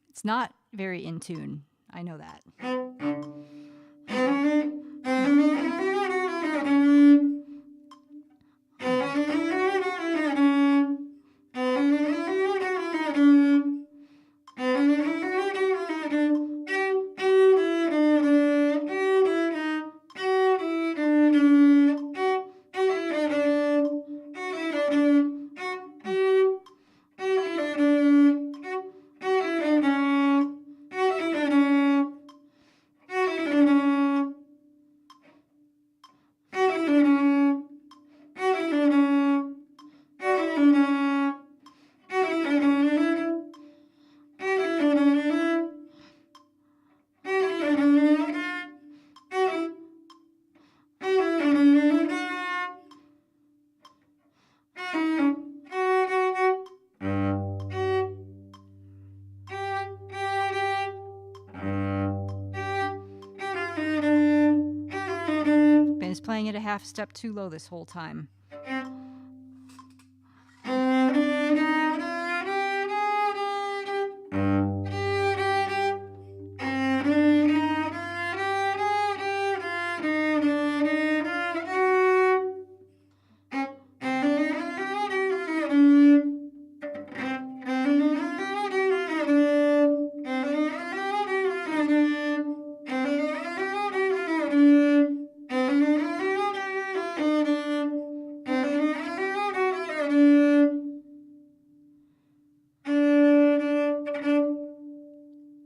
It's not very in tune. I know that. Playing it a half step too low this whole time.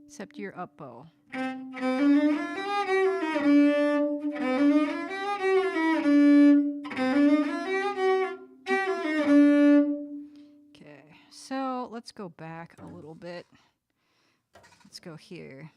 Except your up bow. Okay, so let's go back a little bit. Let's go here.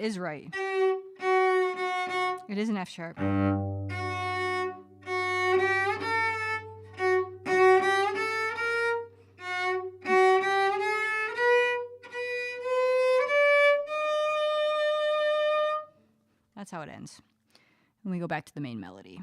that is right. It is an F sharp. That's how it ends. And we go back to the main melody.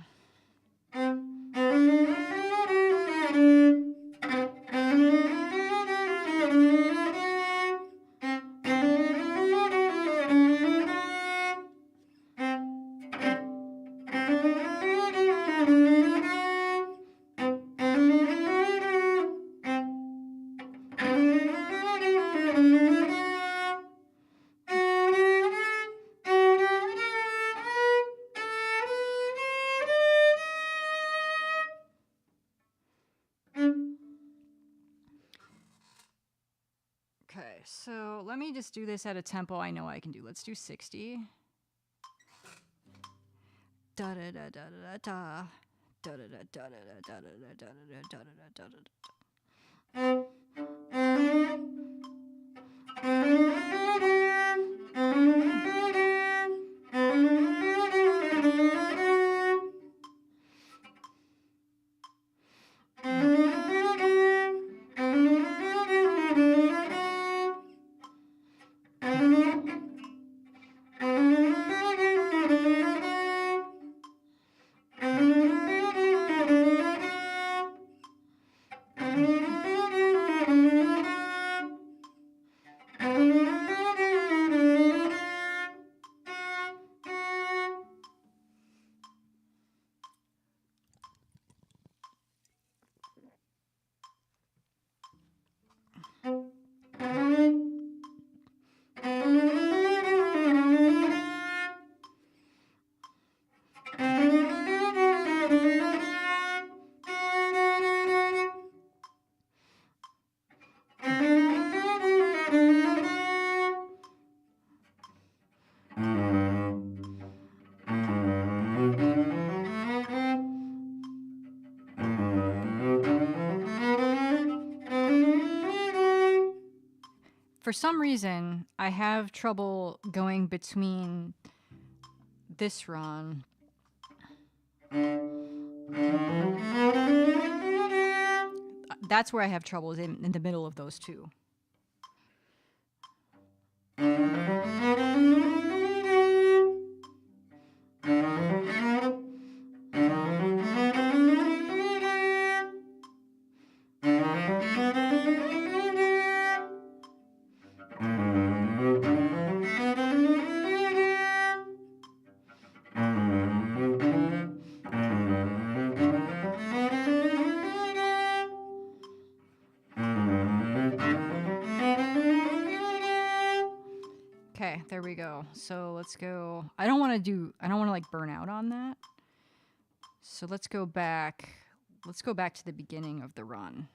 Okay, so let me just do this at a tempo I know I can do. Let's do 60. Da da da da da da da da da da da da da da da da da da. For some reason, I have trouble going between this run. That's where I have trouble, is in the middle of those two. Okay, there we go. So let's go. I don't want to like burn out on that. So let's go back. Let's go back to the beginning of the run.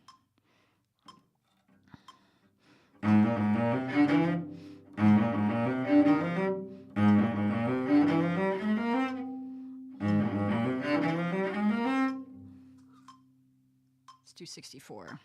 Let's do 64.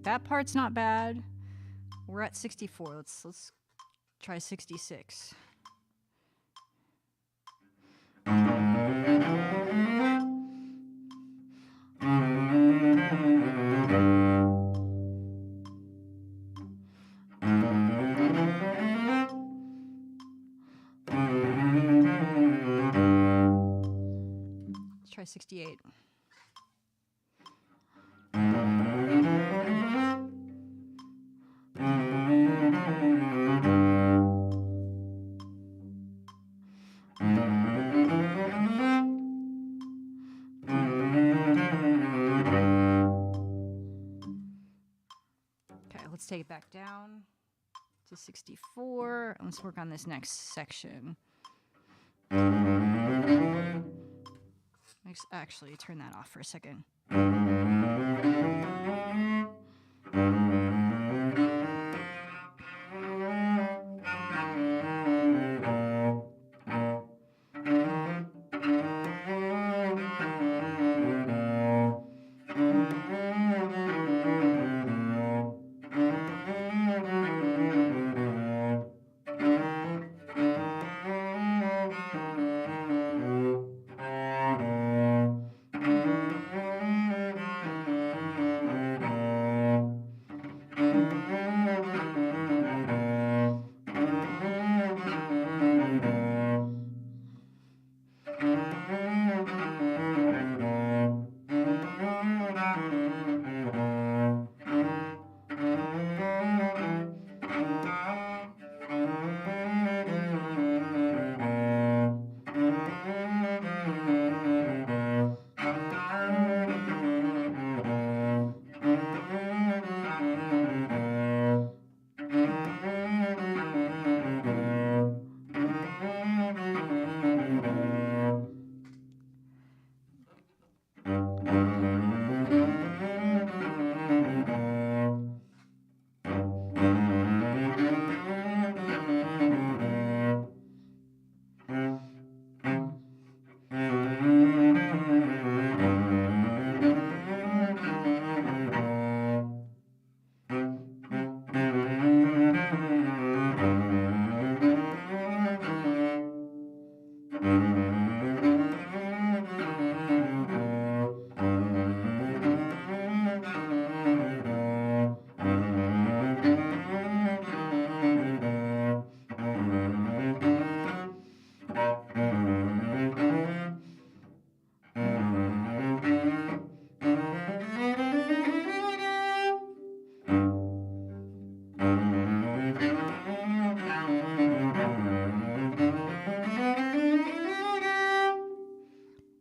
That part's not bad. We're at 64. Let's try 66. try 68. Okay, let's take it back down to 64. Let's work on this next section. Let's actually turn that off for a second.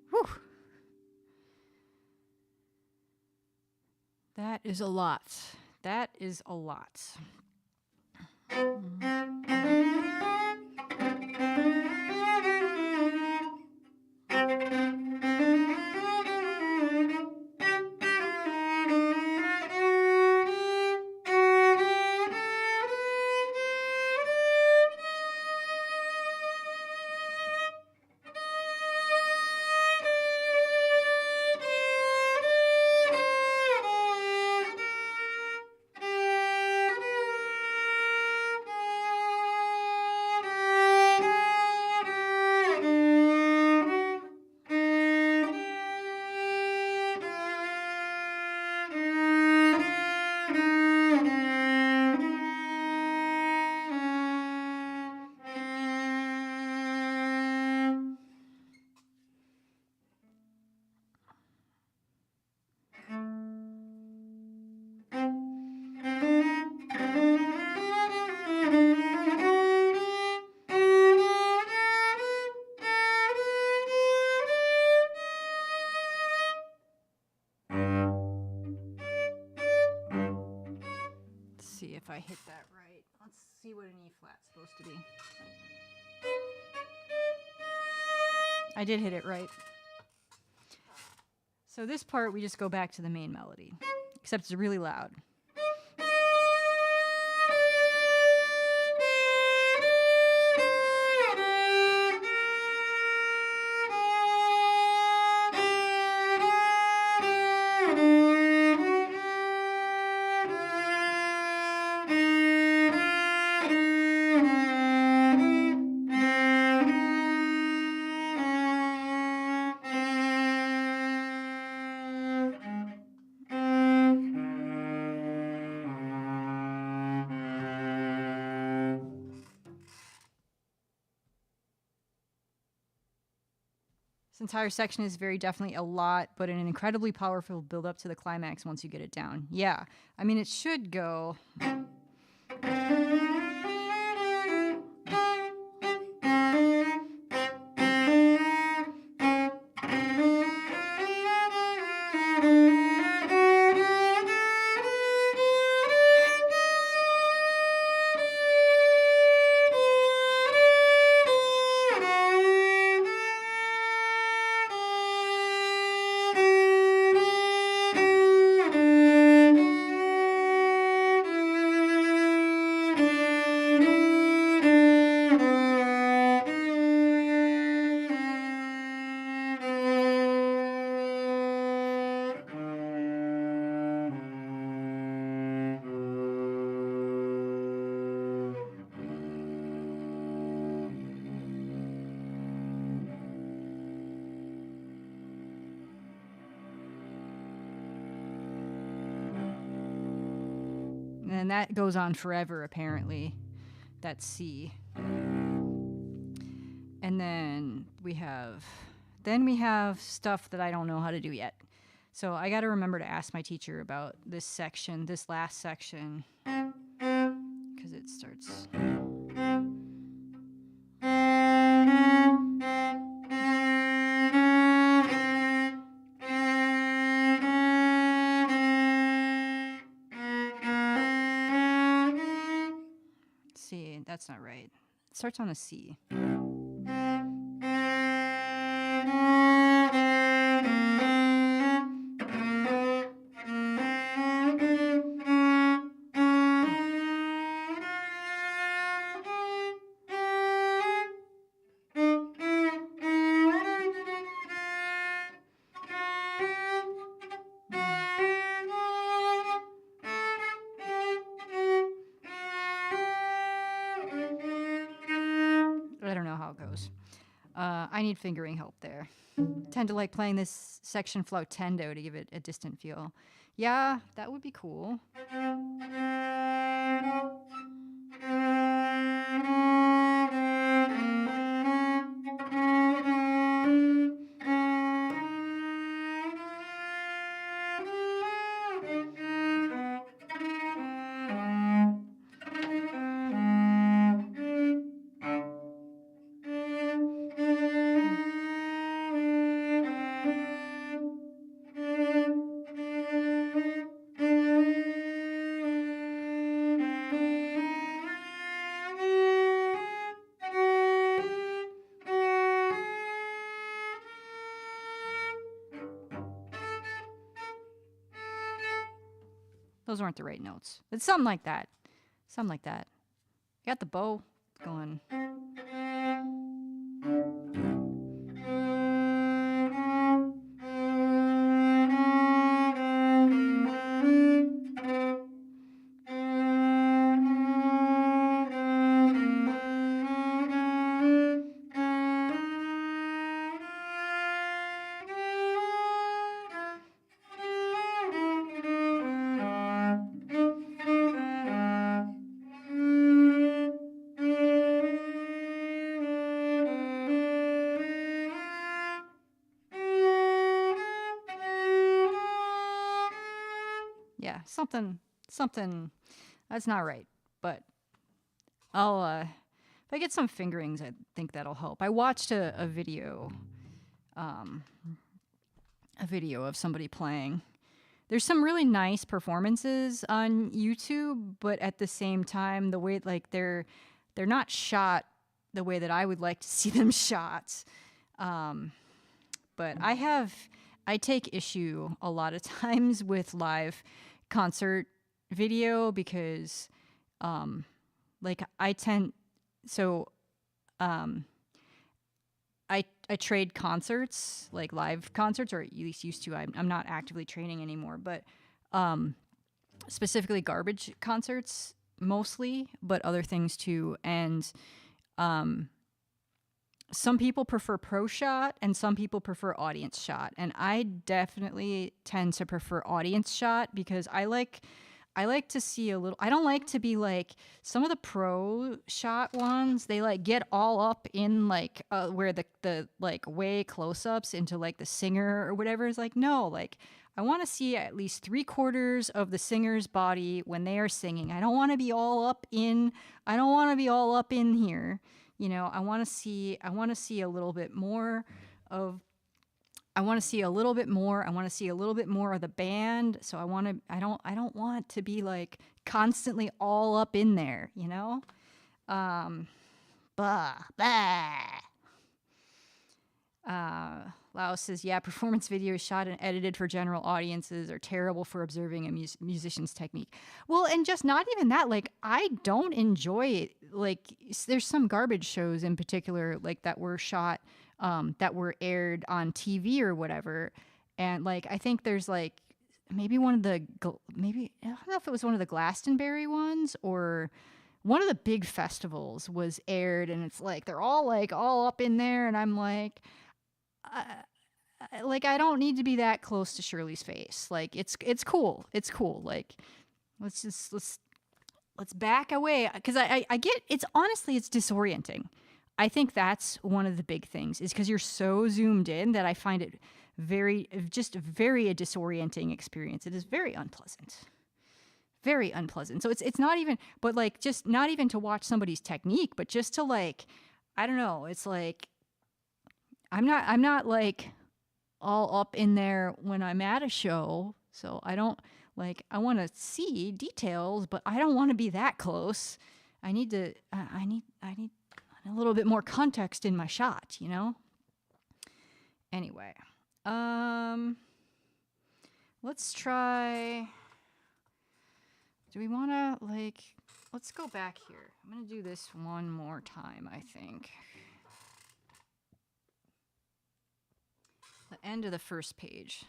Whew. That is a lot. That is a lot. See if I hit that right. Let's see what an E flat's supposed to be. I did hit it right. So this part, we just go back to the main melody, except it's really loud. This entire section is very definitely a lot, but an incredibly powerful build up to the climax once you get it down. Yeah, I mean, it should go. And that goes on forever, apparently. That's C. And then we have stuff that I don't know how to do yet. So I got to remember to ask my teacher about this section, this last section, because it starts. C, that's not right. It starts on a C. I don't know how it goes. I need fingering help there. Tend to like playing this section flautendo to give it a distant feel. Yeah, that would be cool. Those aren't the right notes. It's something like that. Something like that. Got the bow going. Yeah, something that's not right, but I'll if I get some fingerings, I think that'll help. I watched a video of somebody playing. There's some really nice performances on YouTube, but at the same time, the way like they're not shot the way that I would like to see them shot. But I take issue a lot of times with live concert video because like I trade concerts, like live concerts, or at least used to. I'm not actively training anymore, but specifically garbage concerts mostly, but other things too. And some people prefer pro shot and some people prefer audience shot. And I definitely tend to prefer audience shot because I like I like to see a little. I don't like to be like some of the pro shot ones. They like get all up in like where the like way close ups into like the singer or whatever. Is like no, like I want to see at least 3/4 of the singer's body when they are singing. I don't want to be all up in. I don't want to be all up in here. You know, I want to see. I want to see a little bit more of I want to see a little bit more. I want to see a little bit more of the band. So I don't want to be like constantly all up in there, you know? Blah, blah. Laos says, yeah, performance videos shot and edited for general audiences are terrible for observing a musician's technique. Well, and just not even that, like, I don't enjoy it. Like, there's some garbage shows in particular, like, that were shot, that were aired on TV or whatever. And, like, I think there's, like, maybe I don't know if it was one of the Glastonbury ones or one of the big festivals was aired, and it's like, they're all, like, all up in there, and I'm like, I don't need to be that close to Shirley's face. Like it's cool. It's cool. Like let's back away because I get it's honestly it's disorienting. I think that's one of the big things is because you're so zoomed in that I find it very a disorienting experience. It is very unpleasant. Very unpleasant. So it's not even but like just not even to watch somebody's technique, but just to like I don't know, it's like I'm not like all up in there when I'm at a show. So I don't like, I want to see details, but I don't want to be that close. I need I need a little bit more context in my shot, you know? Anyway, let's try, do we want to like, let's go back here. I'm going to do this one more time, I think. The end of the first page.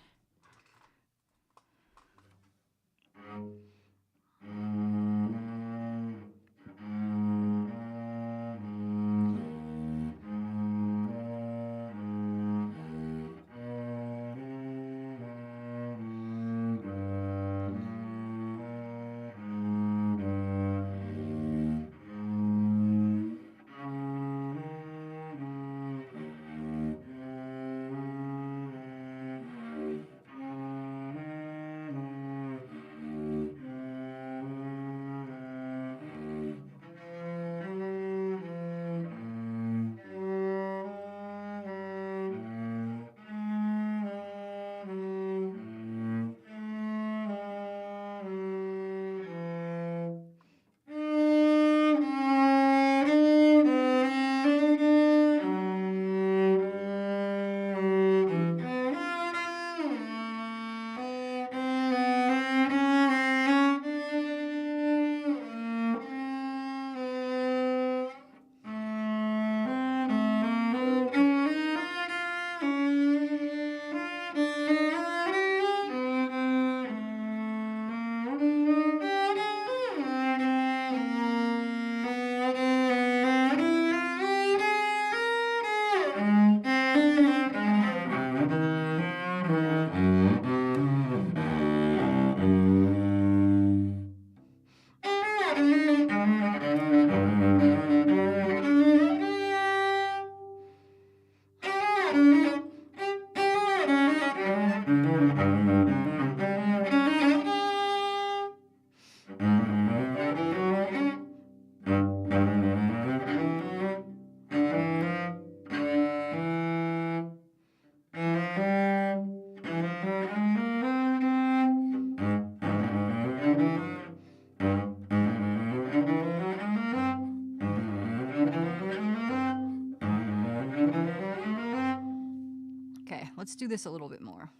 Let's do this a little bit more.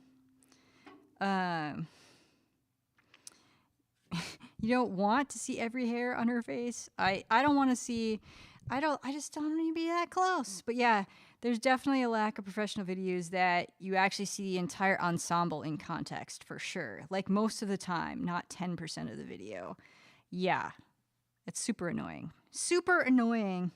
You don't want to see every hair on her face. I don't want to see, I just don't need to be that close. But yeah, there's definitely a lack of professional videos that you actually see the entire ensemble in context for sure. Like most of the time, not 10% of the video. Yeah, it's super annoying. Super annoying.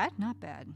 bad. Not bad.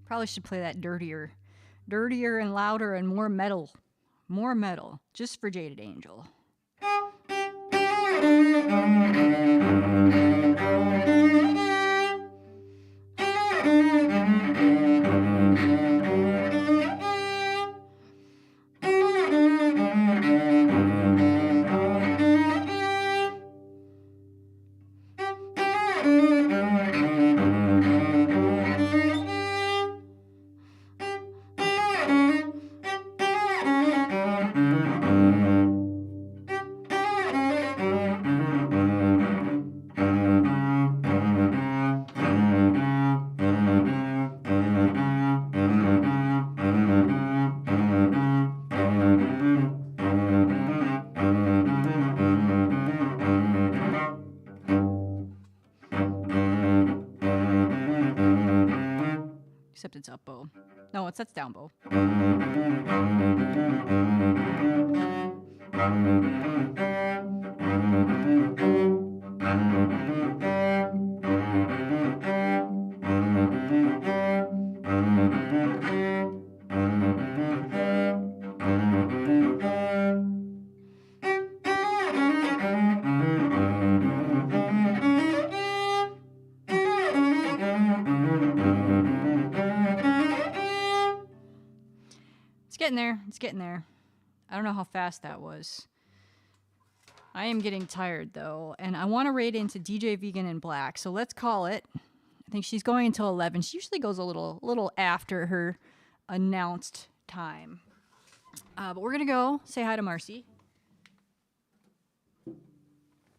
Probably should play that dirtier and louder and more metal, just for Jaded Angel. Except it's up bow. No, that's down bow. It's getting there. I don't know how fast that was. I am getting tired though, and I want to raid into DJ Vegan in Black. So let's call it. I think she's going until 11. She usually goes a little after her announced time. But we're gonna go say hi to Marcy.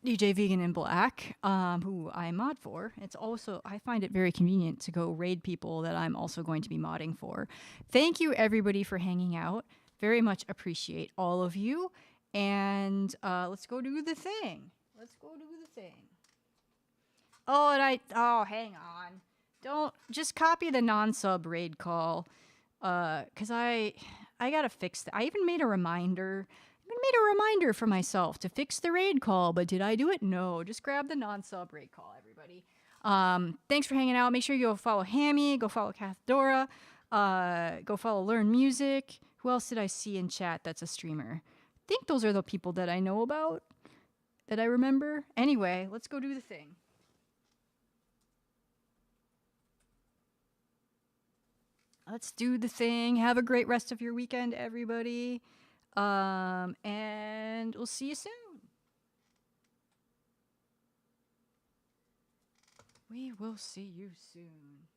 DJ Vegan in Black, who I mod for. It's also, I find it very convenient to go raid people that I'm also going to be modding for. Thank you everybody for hanging out. Very much appreciate all of you. And let's go do the thing. Oh, and hang on. Don't, just copy the non-sub raid call. Cause I gotta fix that. I even made a reminder for myself to fix the raid call, but did I do it? No, just grab the non-sub raid call, everybody. Thanks for hanging out. Make sure you go follow Hammy, go follow Cathdora, go follow Learn Music. Who else did I see in chat that's a streamer? I think those are the people that I know about, that I remember. Anyway, let's go do the thing. Let's do the thing. Have a great rest of your weekend, everybody. And we'll see you soon. We will see you soon.